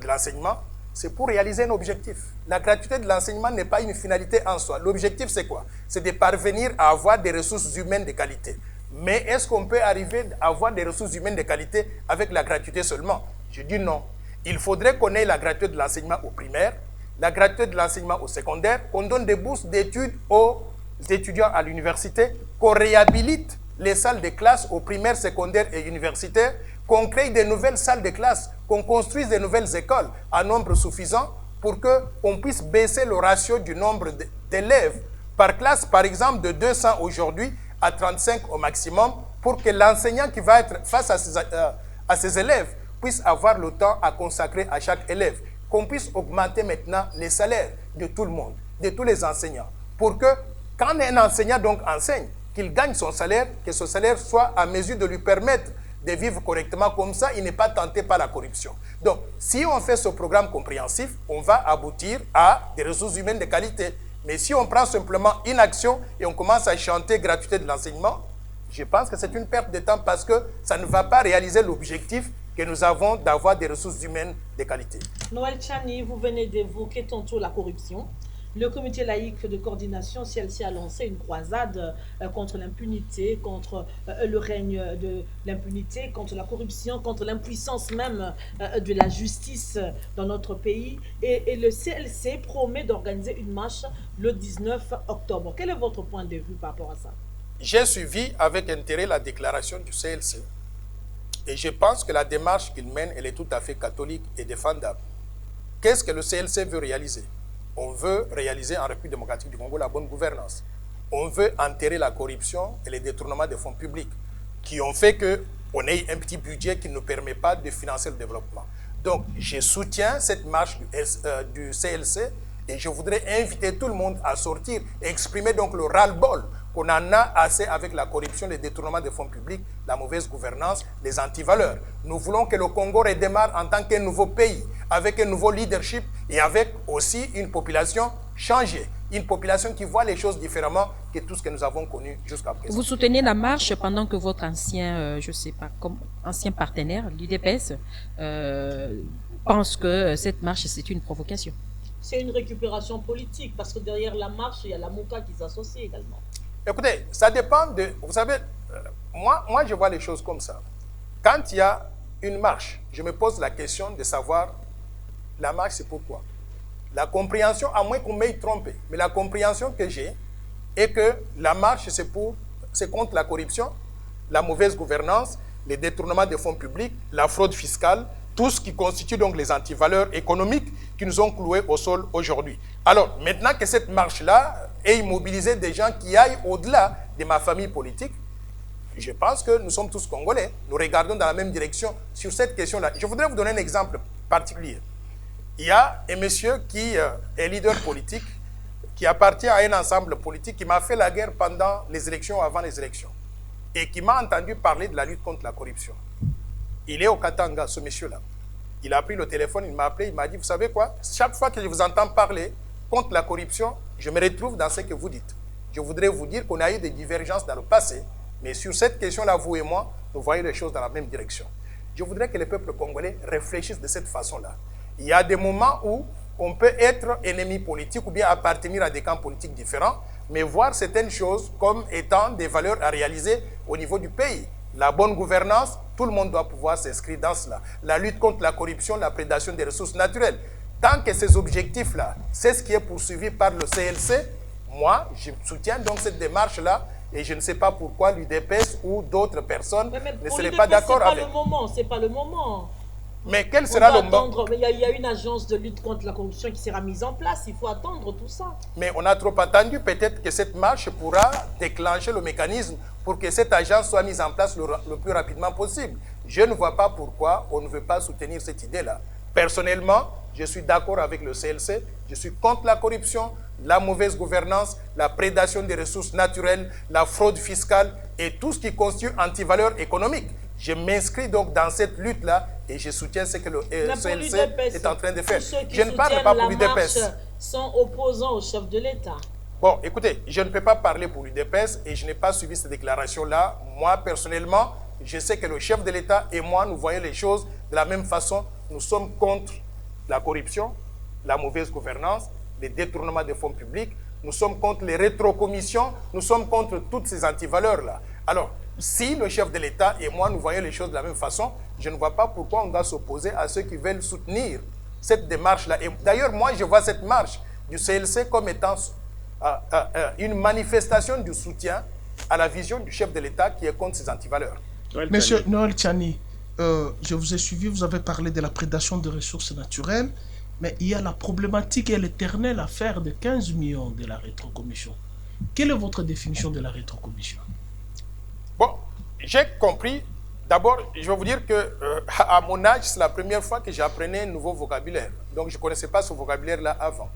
l'enseignement, c'est pour réaliser un objectif. La gratuité de l'enseignement n'est pas une finalité en soi. L'objectif, c'est quoi? C'est de parvenir à avoir des ressources humaines de qualité. Mais est-ce qu'on peut arriver à avoir des ressources humaines de qualité avec la gratuité seulement? Je dis non. Il faudrait qu'on ait la gratuité de l'enseignement au primaire, la gratuité de l'enseignement au secondaire, qu'on donne des bourses d'études aux étudiants à l'université, qu'on réhabilite les salles de classe au primaire, secondaire et universitaire, qu'on crée de nouvelles salles de classe, qu'on construise de nouvelles écoles en nombre suffisant pour qu'on puisse baisser le ratio du nombre d'élèves par classe, par exemple de 200 aujourd'hui à 35 au maximum, pour que l'enseignant qui va être face à ses élèves puisse avoir le temps à consacrer à chaque élève, qu'on puisse augmenter maintenant les salaires de tout le monde, de tous les enseignants, pour que quand un enseignant donc enseigne, qu'il gagne son salaire, que ce salaire soit à mesure de lui permettre de vivre correctement, comme ça, il n'est pas tenté par la corruption. Donc, si on fait ce programme compréhensif, on va aboutir à des ressources humaines de qualité. Mais si on prend simplement une action et on commence à chanter gratuité de l'enseignement, je pense que c'est une perte de temps parce que ça ne va pas réaliser l'objectif que nous avons d'avoir des ressources humaines de qualité. Noël Tchani, vous venez d'évoquer tantôt la corruption. Le comité laïque de coordination, CLC, a lancé une croisade contre l'impunité, contre le règne de l'impunité, contre la corruption, contre l'impuissance même de la justice dans notre pays. Et le CLC promet d'organiser une marche le 19 octobre. Quel est votre point de vue par rapport à ça? J'ai suivi avec intérêt la déclaration du CLC. Et je pense que la démarche qu'il mène, elle est tout à fait catholique et défendable. Qu'est-ce que le CLC veut réaliser? On veut réaliser en République démocratique du Congo la bonne gouvernance. On veut enterrer la corruption et les détournements des fonds publics qui ont fait que on ait un petit budget qui ne nous permet pas de financer le développement. Donc, je soutiens cette marche du CLC et je voudrais inviter tout le monde à sortir et exprimer donc le ras-le-bol qu'on en a assez avec la corruption, les détournements des fonds publics, la mauvaise gouvernance, les antivaleurs. Nous voulons que le Congo redémarre en tant qu'un nouveau pays, avec un nouveau leadership et avec aussi une population changée. Une population qui voit les choses différemment que tout ce que nous avons connu jusqu'à présent. Vous soutenez la marche pendant que votre ancien, je sais pas, ancien partenaire, l'UDPS, pense que cette marche, c'est une provocation. C'est une récupération politique, parce que derrière la marche, il y a la MOCA qui s'associe également. Écoutez, ça dépend de... Vous savez, moi, je vois les choses comme ça. Quand il y a une marche, je me pose la question de savoir, la marche, c'est pourquoi? La compréhension, à moins qu'on m'ait trompé, mais la compréhension que j'ai est que la marche, c'est contre la corruption, la mauvaise gouvernance, les détournements des fonds publics, la fraude fiscale, tout ce qui constitue donc les antivaleurs économiques qui nous ont cloués au sol aujourd'hui. Alors, maintenant que cette marche-là ait immobilisé des gens qui aillent au-delà de ma famille politique, je pense que nous sommes tous Congolais. Nous regardons dans la même direction sur cette question-là. Je voudrais vous donner un exemple particulier. Il y a un monsieur qui est leader politique, qui appartient à un ensemble politique, qui m'a fait la guerre pendant les élections, avant les élections, et qui m'a entendu parler de la lutte contre la corruption. Il est au Katanga, ce monsieur-là. Il a pris le téléphone, il m'a appelé, il m'a dit, vous savez quoi, chaque fois que je vous entends parler contre la corruption, je me retrouve dans ce que vous dites. Je voudrais vous dire qu'on a eu des divergences dans le passé, mais sur cette question-là, vous et moi, nous voyons les choses dans la même direction. Je voudrais que le peuple congolais réfléchisse de cette façon-là. Il y a des moments où on peut être ennemi politique ou bien appartenir à des camps politiques différents, mais voir certaines choses comme étant des valeurs à réaliser au niveau du pays. La bonne gouvernance, tout le monde doit pouvoir s'inscrire dans cela. La lutte contre la corruption, la prédation des ressources naturelles. Tant que ces objectifs-là, c'est ce qui est poursuivi par le CLC, moi, je soutiens donc cette démarche-là et je ne sais pas pourquoi l'UDPS ou d'autres personnes ne seraient pas d'accord avec. C'est pas le moment. Mais quel sera le moment? Il y a une agence de lutte contre la corruption qui sera mise en place. Il faut attendre tout ça. Mais on a trop attendu. Peut-être que cette marche pourra déclencher le mécanisme pour que cette agence soit mise en place le plus rapidement possible. Je ne vois pas pourquoi on ne veut pas soutenir cette idée-là. Personnellement, je suis d'accord avec le CLC. Je suis contre la corruption, la mauvaise gouvernance, la prédation des ressources naturelles, la fraude fiscale et tout ce qui constitue antivaleur économique. Je m'inscris donc dans cette lutte-là et je soutiens ce que le CLC est en train de faire. Je ne parle pas pour l'UDPS. Sont opposants au chef de l'État. Bon, écoutez, je ne peux pas parler pour l'UDPS et je n'ai pas suivi cette déclaration-là. Moi, personnellement, je sais que le chef de l'État et moi, nous voyons les choses de la même façon. Nous sommes contre la corruption, la mauvaise gouvernance, les détournements des fonds publics. Nous sommes contre les rétrocommissions. Nous sommes contre toutes ces antivaleurs-là. Alors, si le chef de l'État et moi, nous voyons les choses de la même façon, je ne vois pas pourquoi on doit s'opposer à ceux qui veulent soutenir cette démarche-là. Et d'ailleurs, moi, je vois cette marche du CLC comme étant une manifestation du soutien à la vision du chef de l'État qui est contre ces antivaleurs. Monsieur Noël Tchani, je vous ai suivi, vous avez parlé de la prédation des ressources naturelles, mais il y a la problématique et l'éternelle affaire de 15 millions de la rétrocommission. Quelle est votre définition de la rétrocommission? Bon, j'ai compris. D'abord, je vais vous dire que à mon âge, c'est la première fois que j'apprenais un nouveau vocabulaire. Donc, je ne connaissais pas ce vocabulaire-là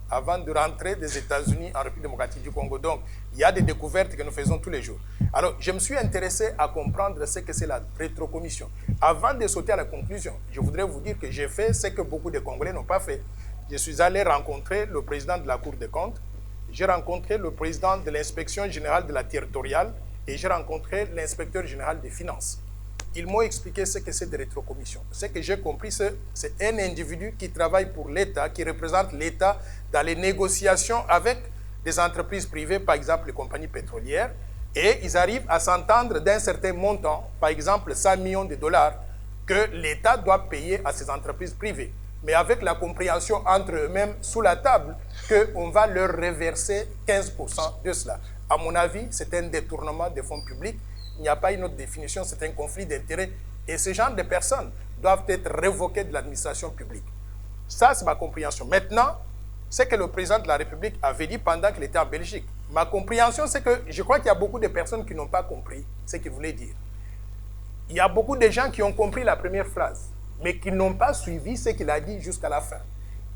avant de rentrer des États-Unis en République démocratique du Congo. Donc, il y a des découvertes que nous faisons tous les jours. Alors, je me suis intéressé à comprendre ce que c'est la rétrocommission. Avant de sauter à la conclusion, je voudrais vous dire que j'ai fait ce que beaucoup de Congolais n'ont pas fait. Je suis allé rencontrer le président de la Cour des comptes, j'ai rencontré le président de l'inspection générale de la territoriale, et j'ai rencontré l'inspecteur général des finances. Ils m'ont expliqué ce que c'est des rétrocommissions. Ce que j'ai compris, c'est un individu qui travaille pour l'État, qui représente l'État dans les négociations avec des entreprises privées, par exemple les compagnies pétrolières, et ils arrivent à s'entendre d'un certain montant, par exemple 100 millions de dollars, que l'État doit payer à ces entreprises privées. Mais avec la compréhension entre eux-mêmes sous la table qu'on va leur reverser 15% de cela. À mon avis, c'est un détournement des fonds publics. Il n'y a pas une autre définition, c'est un conflit d'intérêts. Et ce genre de personnes doivent être révoquées de l'administration publique. Ça, c'est ma compréhension. Maintenant, c'est que le président de la République avait dit pendant qu'il était en Belgique. Ma compréhension, c'est que je crois qu'il y a beaucoup de personnes qui n'ont pas compris ce qu'il voulait dire. Il y a beaucoup de gens qui ont compris la première phrase, mais qui n'ont pas suivi ce qu'il a dit jusqu'à la fin.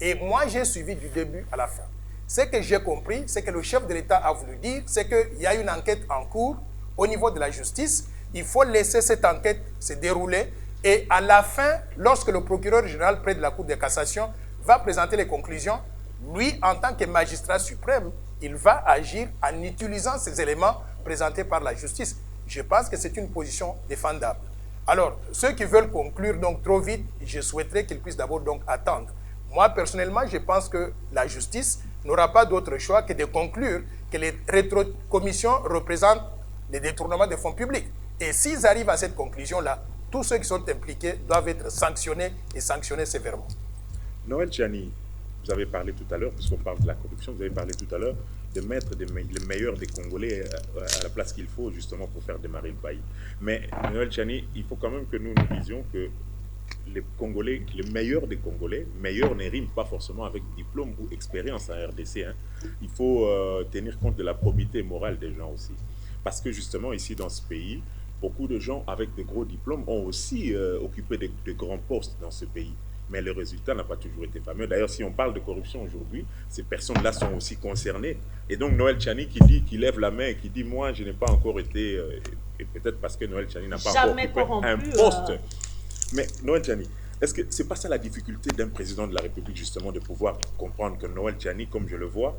Et moi, j'ai suivi du début à la fin. Ce que j'ai compris, c'est que le chef de l'État a voulu dire, c'est qu'il y a une enquête en cours au niveau de la justice. Il faut laisser cette enquête se dérouler. Et à la fin, lorsque le procureur général près de la Cour de cassation va présenter les conclusions, lui, en tant que magistrat suprême, il va agir en utilisant ces éléments présentés par la justice. Je pense que c'est une position défendable. Alors, ceux qui veulent conclure donc trop vite, je souhaiterais qu'ils puissent d'abord donc attendre. Moi, personnellement, je pense que la justice n'aura pas d'autre choix que de conclure que les rétrocommissions représentent des détournements de fonds publics. Et s'ils arrivent à cette conclusion-là, tous ceux qui sont impliqués doivent être sanctionnés et sanctionnés sévèrement. Noël Tchani, vous avez parlé tout à l'heure, puisqu'on parle de la corruption, vous avez parlé tout à l'heure de mettre les meilleurs des Congolais à la place qu'il faut justement pour faire démarrer le pays. Mais Noël Tchani, il faut quand même que nous disions que les Congolais, les meilleurs des Congolais, meilleurs ne riment pas forcément avec diplôme ou expérience en RDC. Hein. Il faut tenir compte de la probité morale des gens aussi. Parce que justement, ici dans ce pays, beaucoup de gens avec de gros diplômes ont aussi occupé de grands postes dans ce pays. Mais le résultat n'a pas toujours été fameux. D'ailleurs, si on parle de corruption aujourd'hui, ces personnes-là sont aussi concernées. Et donc, Noël Tchani qui lève la main et qui dit « Moi, je n'ai pas encore été... et peut-être parce que Noël Tchani n'a pas encore occupé un poste. Mais Noël Tchani, est-ce que c'est pas ça la difficulté d'un président de la République, justement, de pouvoir comprendre que Noël Tchani, comme je le vois,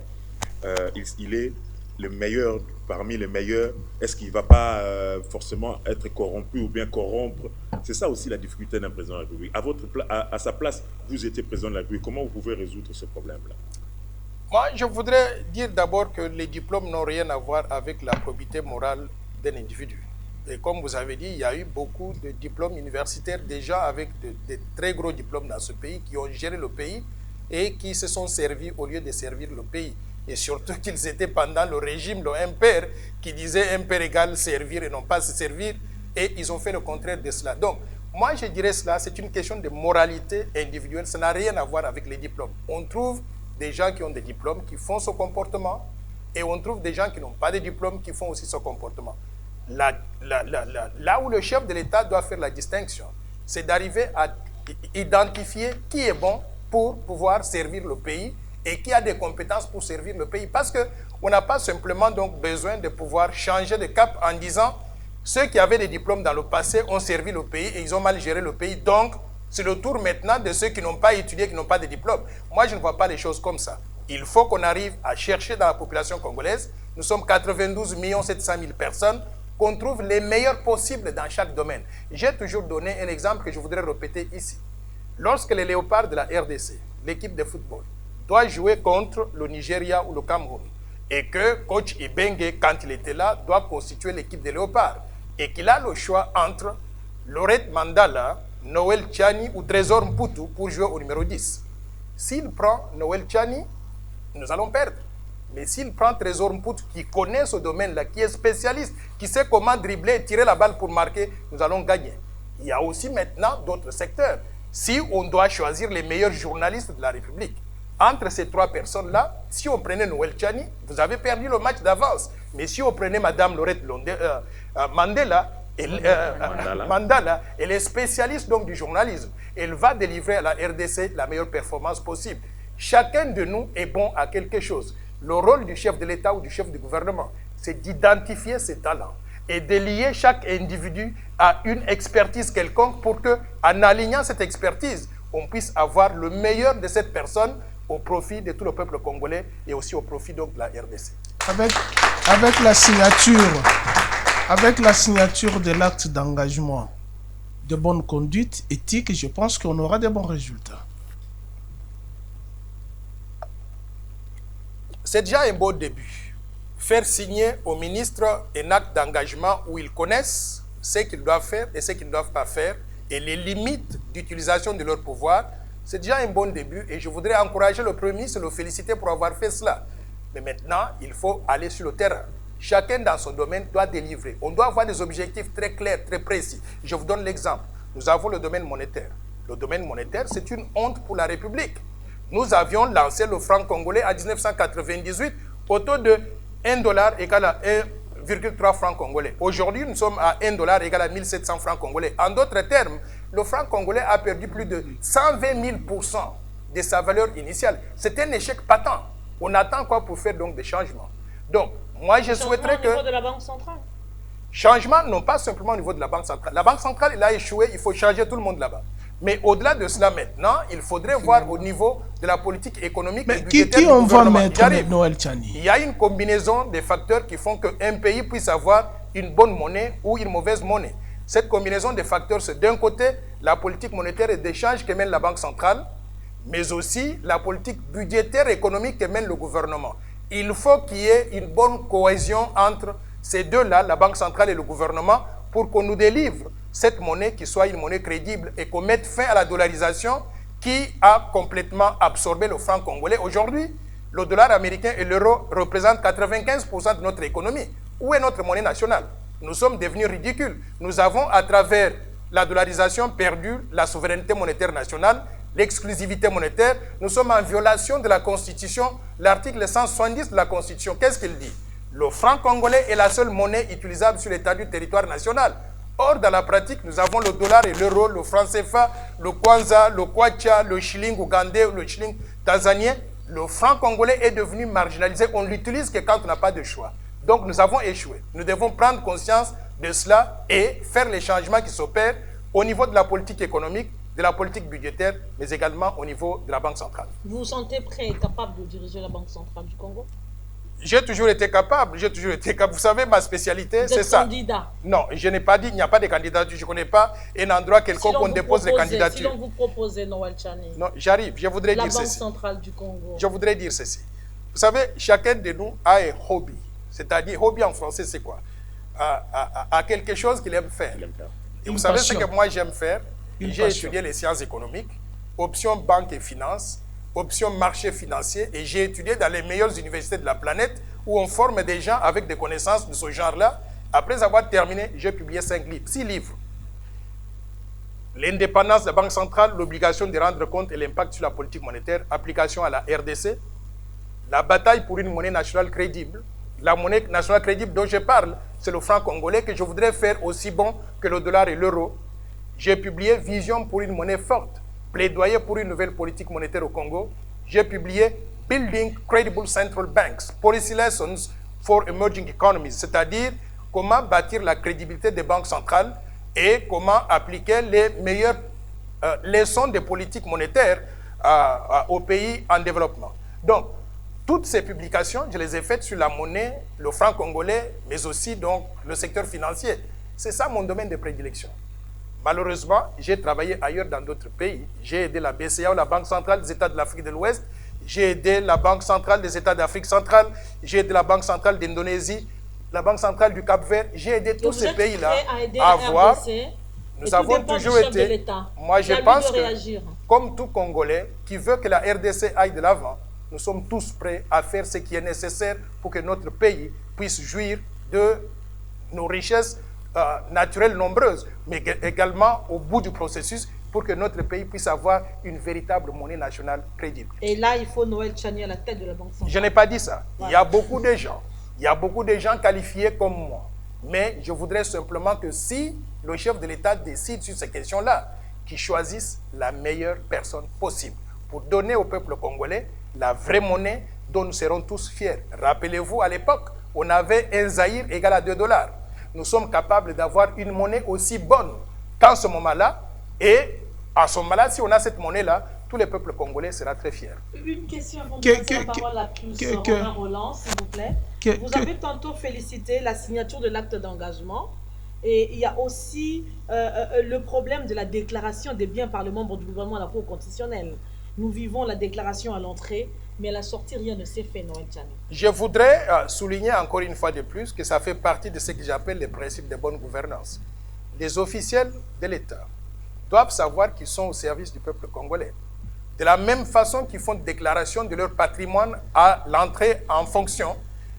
il est le meilleur parmi les meilleurs? Est-ce qu'il ne va pas forcément être corrompu ou bien corrompre? C'est ça aussi la difficulté d'un président de la République. À sa place, vous étiez président de la République. Comment vous pouvez résoudre ce problème-là? Moi, je voudrais dire d'abord que les diplômes n'ont rien à voir avec la probité morale d'un individu. Et comme vous avez dit, il y a eu beaucoup de diplômes universitaires, des gens avec de très gros diplômes dans ce pays qui ont géré le pays et qui se sont servis au lieu de servir le pays. Et surtout qu'ils étaient pendant le régime, le impère, qui disait impère égale servir et non pas se servir, et ils ont fait le contraire de cela. Donc, moi je dirais cela, c'est une question de moralité individuelle, ça n'a rien à voir avec les diplômes. On trouve des gens qui ont des diplômes qui font ce comportement, et on trouve des gens qui n'ont pas de diplômes qui font aussi ce comportement. Là où le chef de l'État doit faire la distinction, c'est d'arriver à identifier qui est bon pour pouvoir servir le pays et qui a des compétences pour servir le pays. Parce qu'on n'a pas simplement donc besoin de pouvoir changer de cap en disant ceux qui avaient des diplômes dans le passé ont servi le pays et ils ont mal géré le pays. Donc, c'est le tour maintenant de ceux qui n'ont pas étudié, qui n'ont pas de diplôme. Moi, je ne vois pas les choses comme ça. Il faut qu'on arrive à chercher dans la population congolaise, nous sommes 92 700 000 personnes, qu'on trouve les meilleurs possibles dans chaque domaine. J'ai toujours donné un exemple que je voudrais répéter ici. Lorsque les Léopards de la RDC, l'équipe de football, doit jouer contre le Nigeria ou le Cameroun, et que coach Ibenge, quand il était là, doit constituer l'équipe des Léopards, et qu'il a le choix entre Laurette Mandala, Noël Tchani ou Trésor Mputu pour jouer au numéro 10. S'il prend Noël Tchani, nous allons perdre. Mais s'il prend Trésor Mputu, qui connaît ce domaine-là, qui est spécialiste, qui sait comment dribbler et tirer la balle pour marquer, nous allons gagner. Il y a aussi maintenant d'autres secteurs. Si on doit choisir les meilleurs journalistes de la République, entre ces trois personnes-là, si on prenait Noël Tchani, vous avez perdu le match d'avance. Mais si on prenait Mme Laurette Mandela, elle est spécialiste donc du journalisme. Elle va délivrer à la RDC la meilleure performance possible. Chacun de nous est bon à quelque chose. Le rôle du chef de l'État ou du chef du gouvernement, c'est d'identifier ses talents et de lier chaque individu à une expertise quelconque pour que, en alignant cette expertise, on puisse avoir le meilleur de cette personne au profit de tout le peuple congolais et aussi au profit donc de la RDC. Avec la signature de l'acte d'engagement de bonne conduite éthique, je pense qu'on aura de bons résultats. C'est déjà un beau début. Faire signer aux ministres un acte d'engagement où ils connaissent ce qu'ils doivent faire et ce qu'ils ne doivent pas faire et les limites d'utilisation de leur pouvoir, c'est déjà un bon début et je voudrais encourager le Premier ministre et le féliciter pour avoir fait cela. Mais maintenant, il faut aller sur le terrain. Chacun dans son domaine doit délivrer. On doit avoir des objectifs très clairs, très précis. Je vous donne l'exemple. Nous avons le domaine monétaire. Le domaine monétaire, c'est une honte pour la République. Nous avions lancé le franc congolais en 1998 au taux de $1 égale à 1,3 francs congolais. Aujourd'hui, nous sommes à 1 dollar égal à 1700 francs congolais. En d'autres termes, le franc congolais a perdu plus de 120 000% de sa valeur initiale. C'est un échec patent. On attend quoi pour faire donc des changements? Donc, moi, je souhaiterais que... Au niveau de la Banque centrale. Changement, non pas simplement au niveau de la Banque centrale. La Banque centrale, elle a échoué, il faut changer tout le monde là-bas. Mais au-delà de cela maintenant, il faudrait voir au niveau de la politique économique Mais et budgétaire qui du on va gouvernement. mettre, J'arrive. Noël Tchani? Il y a une combinaison des facteurs qui font qu'un pays puisse avoir une bonne monnaie ou une mauvaise monnaie. Cette combinaison des facteurs, c'est d'un côté la politique monétaire et d'échange que mène la Banque centrale, mais aussi la politique budgétaire et économique que mène le gouvernement. Il faut qu'il y ait une bonne cohésion entre ces deux-là, la Banque centrale et le gouvernement, pour qu'on nous délivre cette monnaie qui soit une monnaie crédible et qu'on mette fin à la dollarisation qui a complètement absorbé le franc congolais. Aujourd'hui, le dollar américain et l'euro représentent 95% de notre économie. Où est notre monnaie nationale? Nous sommes devenus ridicules. Nous avons, à travers la dollarisation, perdu la souveraineté monétaire nationale, l'exclusivité monétaire. Nous sommes en violation de la Constitution, l'article 170 de la Constitution. Qu'est-ce qu'il dit? Le franc congolais est la seule monnaie utilisable sur l'état du territoire national. Or, dans la pratique, nous avons le dollar et l'euro, le franc CFA, le kwanza, le kwacha, le shilling ougandais, le shilling tanzanien. Le franc congolais est devenu marginalisé. On ne l'utilise que quand on n'a pas de choix. Donc, nous avons échoué. Nous devons prendre conscience de cela et faire les changements qui s'opèrent au niveau de la politique économique, de la politique budgétaire, mais également au niveau de la Banque centrale. Vous vous sentez prêt et capable de diriger la Banque centrale du Congo? J'ai toujours été capable, Vous savez, ma spécialité, c'est ça. Candidat. Non, je n'ai pas dit, il n'y a pas de candidature. Je ne connais pas un endroit quelconque où on dépose les candidatures. Si l'on vous proposait, Noël Tchani, non, j'arrive, je voudrais dire ceci. La Banque centrale du Congo. Je voudrais dire ceci. Vous savez, chacun de nous a un hobby. C'est-à-dire, hobby en français, c'est quoi? À quelque chose qu'il aime faire. Et vous savez ce que moi j'aime faire? J'ai étudié les sciences économiques, option banque et finance, option marché financier, et j'ai étudié dans les meilleures universités de la planète où on forme des gens avec des connaissances de ce genre-là. Après avoir terminé, j'ai publié 6 livres. L'indépendance de la Banque centrale, l'obligation de rendre compte et l'impact sur la politique monétaire, application à la RDC, la bataille pour une monnaie nationale crédible. La monnaie nationale crédible dont je parle, c'est le franc congolais que je voudrais faire aussi bon que le dollar et l'euro. J'ai publié Vision pour une monnaie forte, plaidoyer pour une nouvelle politique monétaire au Congo. J'ai publié Building Credible Central Banks, Policy Lessons for Emerging Economies, c'est-à-dire comment bâtir la crédibilité des banques centrales et comment appliquer les meilleures leçons de politique monétaire aux pays en développement. Donc, toutes ces publications, je les ai faites sur la monnaie, le franc congolais, mais aussi donc le secteur financier. C'est ça mon domaine de prédilection. Malheureusement, j'ai travaillé ailleurs dans d'autres pays. J'ai aidé la BCA, la Banque centrale des États de l'Afrique de l'Ouest. J'ai aidé la Banque centrale des États d'Afrique centrale. J'ai aidé la Banque centrale d'Indonésie, la Banque centrale du Cap-Vert. J'ai aidé tous ces pays-là à avoir. Nous avons toujours été. Moi, je pense que, comme tout Congolais qui veut que la RDC aille de l'avant, nous sommes tous prêts à faire ce qui est nécessaire pour que notre pays puisse jouir de nos richesses naturelles nombreuses, mais également au bout du processus pour que notre pays puisse avoir une véritable monnaie nationale crédible. Et là, il faut Noël Tchani à la tête de la Banque centrale. Je n'ai pas dit ça. Voilà. Il y a beaucoup de gens. Il y a beaucoup de gens qualifiés comme moi. Mais je voudrais simplement que si le chef de l'État décide sur ces questions-là, qu'il choisisse la meilleure personne possible pour donner au peuple congolais la vraie monnaie dont nous serons tous fiers. Rappelez-vous, à l'époque, on avait un Zaïre égal à 2 dollars. Nous sommes capables d'avoir une monnaie aussi bonne qu'en ce moment-là. Et à ce moment-là, si on a cette monnaie-là, tout le peuple congolais sera très fier. Une question avant de passer la parole à plus Romain Roland, s'il vous plaît. Vous avez tantôt félicité la signature de l'acte d'engagement. Et il y a aussi le problème de la déclaration des biens par les membres du gouvernement à la Cour constitutionnelle. Nous vivons la déclaration à l'entrée, mais à la sortie, rien ne s'est fait, Noël Tchani. Je voudrais souligner encore une fois de plus que ça fait partie de ce que j'appelle les principes de bonne gouvernance. Les officiels de l'État doivent savoir qu'ils sont au service du peuple congolais. De la même façon qu'ils font déclaration de leur patrimoine à l'entrée en fonction,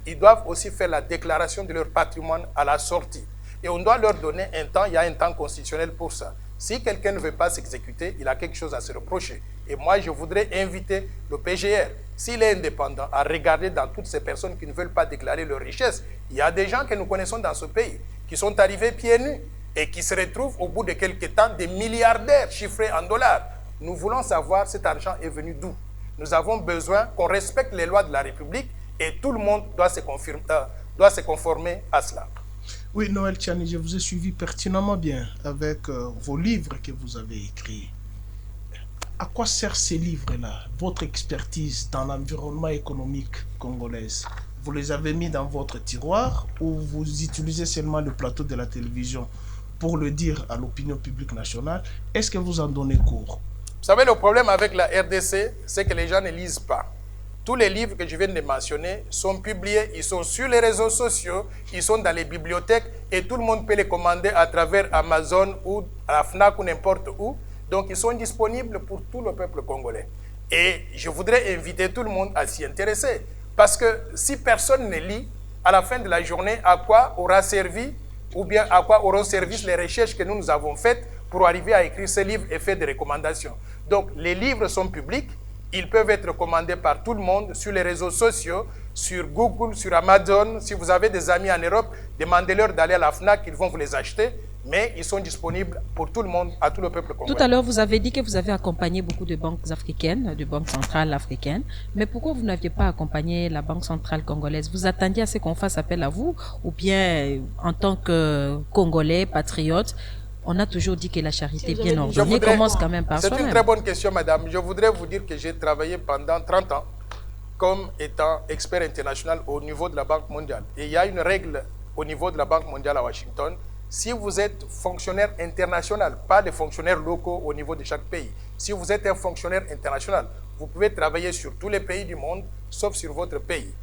ils doivent aussi faire la déclaration de leur patrimoine à la sortie. Et on doit leur donner un temps, il y a un temps constitutionnel pour ça. Si quelqu'un ne veut pas s'exécuter, il a quelque chose à se reprocher. Et moi, je voudrais inviter le PGR, s'il est indépendant, à regarder dans toutes ces personnes qui ne veulent pas déclarer leur richesse. Il y a des gens que nous connaissons dans ce pays qui sont arrivés pieds nus et qui se retrouvent au bout de quelques temps des milliardaires chiffrés en dollars. Nous voulons savoir cet argent est venu d'où. Nous avons besoin qu'on respecte les lois de la République et tout le monde doit se conformer à cela. Oui, Noël Tchani, je vous ai suivi pertinemment bien avec vos livres que vous avez écrits. À quoi servent ces livres-là, votre expertise dans l'environnement économique congolais? Vous les avez mis dans votre tiroir ou vous utilisez seulement le plateau de la télévision pour le dire à l'opinion publique nationale? Est-ce que vous en donnez cours? Vous savez, le problème avec la RDC, c'est que les gens ne lisent pas. Tous les livres que je viens de mentionner sont publiés, ils sont sur les réseaux sociaux, ils sont dans les bibliothèques et tout le monde peut les commander à travers Amazon ou à la FNAC ou n'importe où. Donc, ils sont disponibles pour tout le peuple congolais. Et je voudrais inviter tout le monde à s'y intéresser. Parce que si personne ne lit, à la fin de la journée, à quoi aura servi ou bien à quoi auront servi les recherches que nous avons faites pour arriver à écrire ces livres et faire des recommandations. Donc, les livres sont publics. Ils peuvent être commandés par tout le monde sur les réseaux sociaux, sur Google, sur Amazon. Si vous avez des amis en Europe, demandez-leur d'aller à la FNAC, ils vont vous les acheter. Mais ils sont disponibles pour tout le monde, à tout le peuple congolais. Tout à l'heure, vous avez dit que vous avez accompagné beaucoup de banques africaines, de banques centrales africaines. Mais pourquoi vous n'aviez pas accompagné la Banque centrale congolaise? Vous attendiez à ce qu'on fasse appel à vous? Ou bien, en tant que Congolais, patriote, on a toujours dit que la charité bien ordonnée commence quand même par soi-même. C'est une très bonne question, madame. Je voudrais vous dire que j'ai travaillé pendant 30 ans comme étant expert international au niveau de la Banque mondiale. Et il y a une règle au niveau de la Banque mondiale à Washington. Si vous êtes fonctionnaire international, pas des fonctionnaires locaux au niveau de chaque pays, si vous êtes un fonctionnaire international, vous pouvez travailler sur tous les pays du monde, sauf sur votre pays,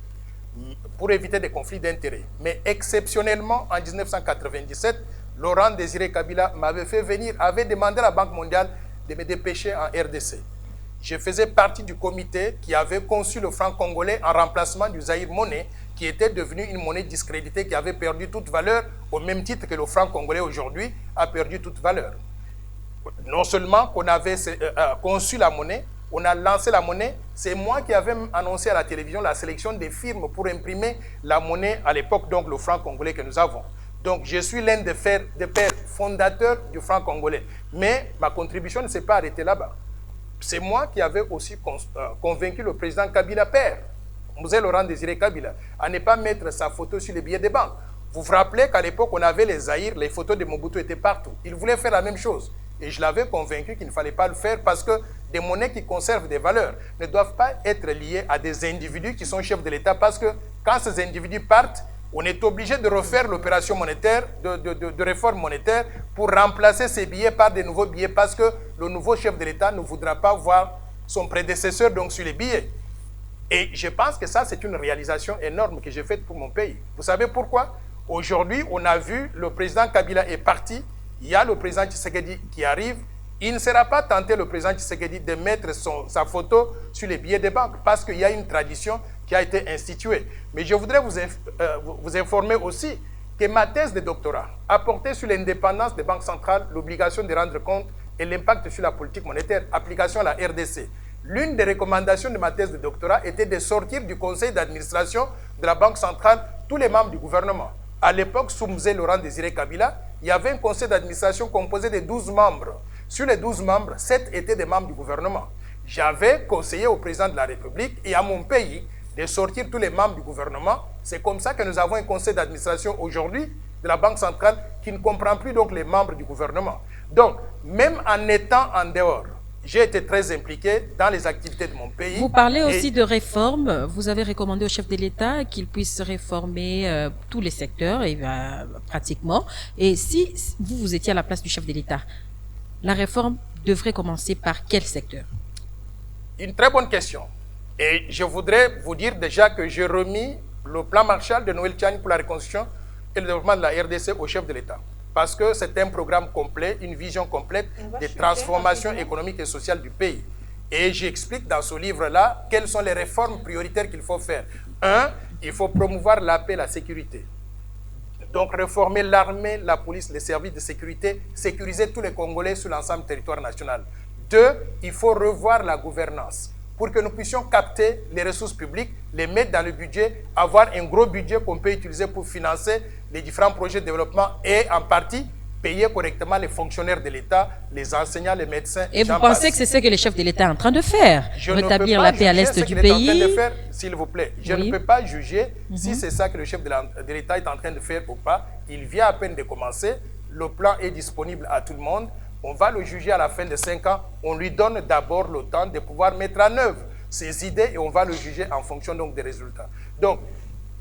pour éviter des conflits d'intérêts. Mais exceptionnellement, en 1997, Laurent Désiré Kabila m'avait fait venir, avait demandé à la Banque mondiale de me dépêcher en RDC. Je faisais partie du comité qui avait conçu le franc congolais en remplacement du Zaïre monnaie, qui était devenu une monnaie discréditée qui avait perdu toute valeur, au même titre que le franc congolais aujourd'hui a perdu toute valeur. Non seulement qu'on avait conçu la monnaie, on a lancé la monnaie, c'est moi qui avais annoncé à la télévision la sélection des firmes pour imprimer la monnaie à l'époque, donc le franc congolais que nous avons. Donc je suis l'un des pères fondateurs du franc congolais. Mais ma contribution ne s'est pas arrêtée là-bas. C'est moi qui avais aussi convaincu le président Kabila père, Mzee Laurent Désiré Kabila, à ne pas mettre sa photo sur les billets des banques. Vous vous rappelez qu'à l'époque, on avait les Zaïre, les photos de Mobutu étaient partout. Il voulait faire la même chose. Et je l'avais convaincu qu'il ne fallait pas le faire parce que des monnaies qui conservent des valeurs ne doivent pas être liées à des individus qui sont chefs de l'État parce que quand ces individus partent, on est obligé de refaire l'opération monétaire, de réforme monétaire pour remplacer ces billets par de nouveaux billets parce que le nouveau chef de l'État ne voudra pas voir son prédécesseur donc sur les billets. Et je pense que ça, c'est une réalisation énorme que j'ai faite pour mon pays. Vous savez pourquoi? Aujourd'hui, on a vu le président Kabila est parti, il y a le président Tshisekedi qui arrive. Il ne sera pas tenté, le président Tshisekedi, de mettre sa photo sur les billets des banques parce qu'il y a une tradition qui a été instituée. Mais je voudrais vous informer aussi que ma thèse de doctorat a porté sur l'indépendance des banques centrales, l'obligation de rendre compte et l'impact sur la politique monétaire, application à la RDC. L'une des recommandations de ma thèse de doctorat était de sortir du conseil d'administration de la Banque centrale tous les membres du gouvernement. À l'époque, sous Mzee Laurent Désiré Kabila, il y avait un conseil d'administration composé de 12 membres. Sur les 12 membres, 7 étaient des membres du gouvernement. J'avais conseillé au président de la République et à mon pays de sortir tous les membres du gouvernement. C'est comme ça que nous avons un conseil d'administration aujourd'hui de la Banque centrale qui ne comprend plus donc les membres du gouvernement. Donc, même en étant en dehors, j'ai été très impliqué dans les activités de mon pays. Vous parlez aussi de réforme. Vous avez recommandé au chef de l'État qu'il puisse réformer tous les secteurs, et, pratiquement. Et si vous étiez à la place du chef de l'État, la réforme devrait commencer par quel secteur? Une très bonne question. Et je voudrais vous dire déjà que j'ai remis le plan Marshall de Noël Tchani pour la reconstruction et le développement de la RDC au chef de l'État. Parce que c'est un programme complet, une vision complète des transformations économiques et sociales du pays. Et j'explique dans ce livre-là quelles sont les réformes prioritaires qu'il faut faire. Un, il faut promouvoir la paix et la sécurité. Donc réformer l'armée, la police, les services de sécurité, sécuriser tous les Congolais sur l'ensemble du territoire national. 2, il faut revoir la gouvernance pour que nous puissions capter les ressources publiques, les mettre dans le budget, avoir un gros budget qu'on peut utiliser pour financer les différents projets de développement et en partie payer correctement les fonctionnaires de l'État, les enseignants, les médecins. Et vous pensez que c'est ce que le chef de l'État est en train de faire? Rétablir la paix à l'est du pays? S'il vous plaît, je ne peux pas juger si c'est ça que le chef de l'État est en train de faire ou pas. Il vient à peine de commencer. Le plan est disponible à tout le monde. On va le juger à la fin de 5 ans. On lui donne d'abord le temps de pouvoir mettre en œuvre ses idées et on va le juger en fonction donc des résultats. Donc,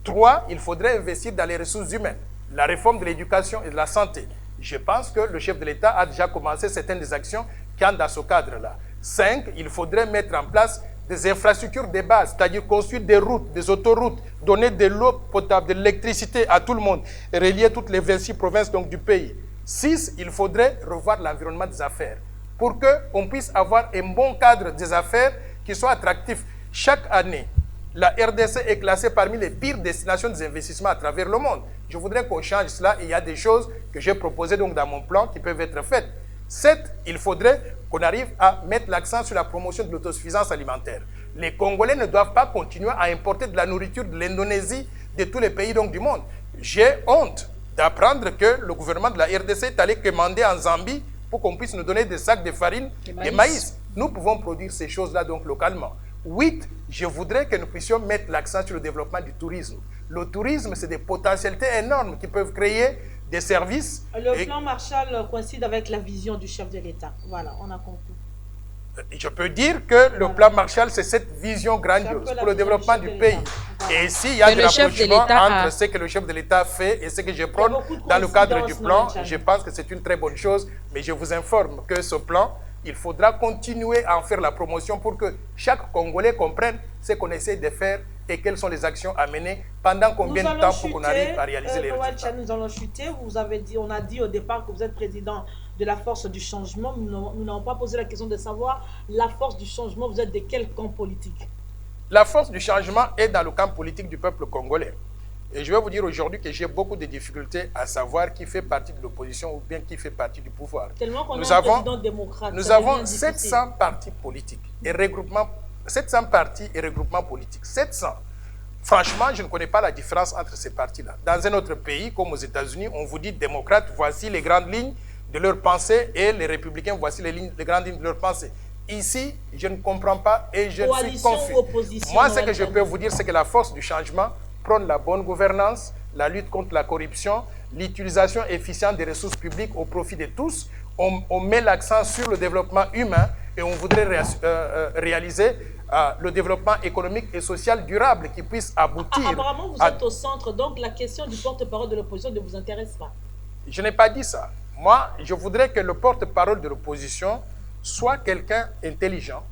3, il faudrait investir dans les ressources humaines, la réforme de l'éducation et de la santé. Je pense que le chef de l'État a déjà commencé certaines des actions qui entrent dans ce cadre-là. 5, il faudrait mettre en place des infrastructures de base, c'est-à-dire construire des routes, des autoroutes, donner de l'eau potable, de l'électricité à tout le monde, et relier toutes les 26 provinces donc, du pays. 6, il faudrait revoir l'environnement des affaires pour qu'on puisse avoir un bon cadre des affaires qui soit attractif. Chaque année, la RDC est classée parmi les pires destinations des investissements à travers le monde. Je voudrais qu'on change cela et il y a des choses que j'ai proposées donc dans mon plan qui peuvent être faites. 7, il faudrait qu'on arrive à mettre l'accent sur la promotion de l'autosuffisance alimentaire. Les Congolais ne doivent pas continuer à importer de la nourriture de l'Indonésie, de tous les pays donc, du monde. J'ai honte d'apprendre que le gouvernement de la RDC est allé commander en Zambie pour qu'on puisse nous donner des sacs de farine et maïs. Nous pouvons produire ces choses-là donc localement. 8, je voudrais que nous puissions mettre l'accent sur le développement du tourisme. Le tourisme, c'est des potentialités énormes qui peuvent créer des services. Le plan Marshall coïncide avec la vision du chef de l'État. Voilà, on a compris. Je peux dire que le plan Marshall, c'est cette vision grandiose pour le développement du pays. Et s'il y a de rapprochement entre ce que le chef de l'État fait et ce que je prône dans le cadre du plan, je pense que c'est une très bonne chose. Mais je vous informe que ce plan, il faudra continuer à en faire la promotion pour que chaque Congolais comprenne ce qu'on essaie de faire et quelles sont les actions à mener pendant combien de temps pour qu'on arrive à réaliser les résultats. Nous allons chuter. Vous avez dit, on a dit au départ que vous êtes président de la force du changement. Nous n'avons pas posé la question de savoir la force du changement, vous êtes de quel camp politique? La force du changement est dans le camp politique du peuple congolais. Et je vais vous dire aujourd'hui que j'ai beaucoup de difficultés à savoir qui fait partie de l'opposition ou bien qui fait partie du pouvoir. Tellement qu'on a un président démocrate. Nous avons 700 partis politiques et regroupements, 700 partis et regroupements politiques. 700. Franchement, je ne connais pas la différence entre ces partis-là. Dans un autre pays, comme aux États-Unis, on vous dit démocrate, voici les grandes lignes de leur pensée et les républicains, voici les grandes lignes de leur pensée. Ici, je ne comprends pas et je suis confus. Moi, ce que je peux vous dire, c'est que la force du changement prône la bonne gouvernance, la lutte contre la corruption, l'utilisation efficiente des ressources publiques au profit de tous. On met l'accent sur le développement humain et on voudrait réaliser le développement économique et social durable qui puisse aboutir. Apparemment, vous êtes au centre, donc la question du porte-parole de l'opposition ne vous intéresse pas. Je n'ai pas dit ça. Moi, je voudrais que le porte-parole de l'opposition soit quelqu'un intelligent,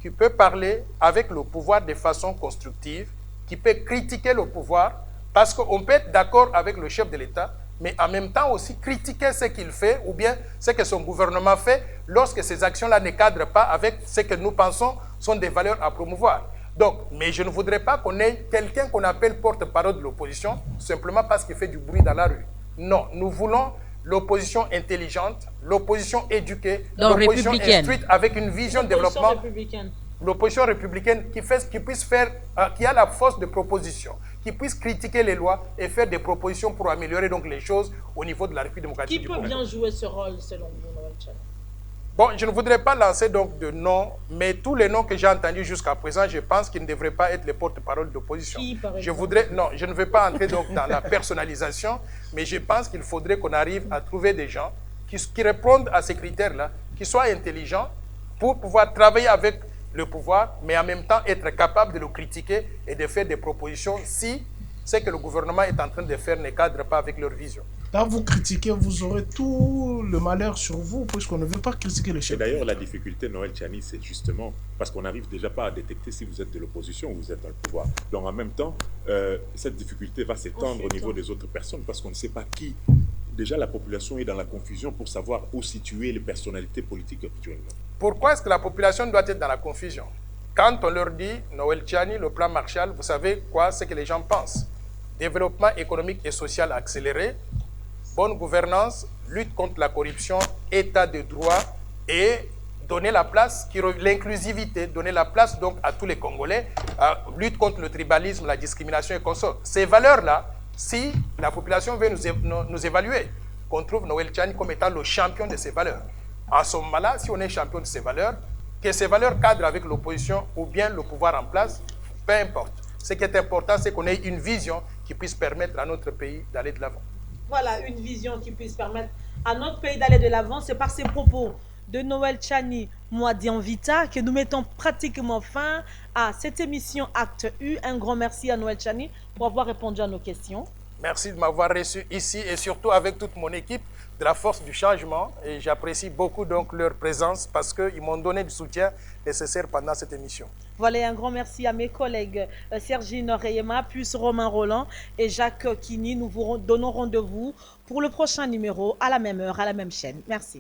qui peut parler avec le pouvoir de façon constructive, qui peut critiquer le pouvoir, parce qu'on peut être d'accord avec le chef de l'État, mais en même temps aussi critiquer ce qu'il fait ou bien ce que son gouvernement fait lorsque ces actions-là ne cadrent pas avec ce que nous pensons sont des valeurs à promouvoir. Donc, mais je ne voudrais pas qu'on ait quelqu'un qu'on appelle porte-parole de l'opposition simplement parce qu'il fait du bruit dans la rue. Non, nous voulons l'opposition intelligente, l'opposition éduquée, l'opposition instruite avec une vision de développement. L'opposition républicaine qui puisse faire, qui a la force de proposition, qui puisse critiquer les lois et faire des propositions pour améliorer donc les choses au niveau de la République démocratique du Congo. Qui peut bien jouer ce rôle selon vous, Noël Tchani? Bon, je ne voudrais pas lancer donc de noms, mais tous les noms que j'ai entendus jusqu'à présent, je pense qu'ils ne devraient pas être les porte-parole de l'opposition. Je ne veux pas entrer donc dans la personnalisation, mais je pense qu'il faudrait qu'on arrive à trouver des gens qui répondent à ces critères-là, qui soient intelligents pour pouvoir travailler avec le pouvoir, mais en même temps être capable de le critiquer et de faire des propositions si ce que le gouvernement est en train de faire ne cadre pas avec leur vision. Quand vous critiquez, vous aurez tout le malheur sur vous, puisqu'on ne veut pas critiquer le chef. Et d'ailleurs, la difficulté, Noël Tchani, c'est justement parce qu'on n'arrive déjà pas à détecter si vous êtes de l'opposition ou vous êtes dans le pouvoir. Donc en même temps, cette difficulté va s'étendre au niveau des autres personnes parce qu'on ne sait pas qui. Déjà, la population est dans la confusion pour savoir où situer les personnalités politiques actuellement. Pourquoi est-ce que la population doit être dans la confusion? Quand on leur dit Noël Tchani, le plan Marshall, vous savez quoi, c'est que les gens pensent. développement économique et social accéléré, bonne gouvernance, lutte contre la corruption, état de droit et donner la place, l'inclusivité, donner la place donc à tous les Congolais, lutte contre le tribalisme, la discrimination et consorts. Ces valeurs-là, si la population veut nous évaluer, qu'on trouve Noël Tchani comme étant le champion de ces valeurs. En ce moment-là, si on est champion de ces valeurs, que ces valeurs cadrent avec l'opposition ou bien le pouvoir en place, peu importe. Ce qui est important, c'est qu'on ait une vision qui puisse permettre à notre pays d'aller de l'avant. Voilà, une vision qui puisse permettre à notre pays d'aller de l'avant. C'est par ces propos de Noël Tchani Mwadianvita que nous mettons pratiquement fin à cette émission Acte U. Un grand merci à Noël Tchani pour avoir répondu à nos questions. Merci de m'avoir reçu ici et surtout avec toute mon équipe de la Force du Changement. Et j'apprécie beaucoup donc leur présence parce qu'ils m'ont donné du soutien nécessaire pendant cette émission. Voilà, un grand merci à mes collègues Sergine Reyema, puis Romain Roland et Jacques Kini. Nous vous donnons rendez-vous pour le prochain numéro à la même heure, à la même chaîne. Merci.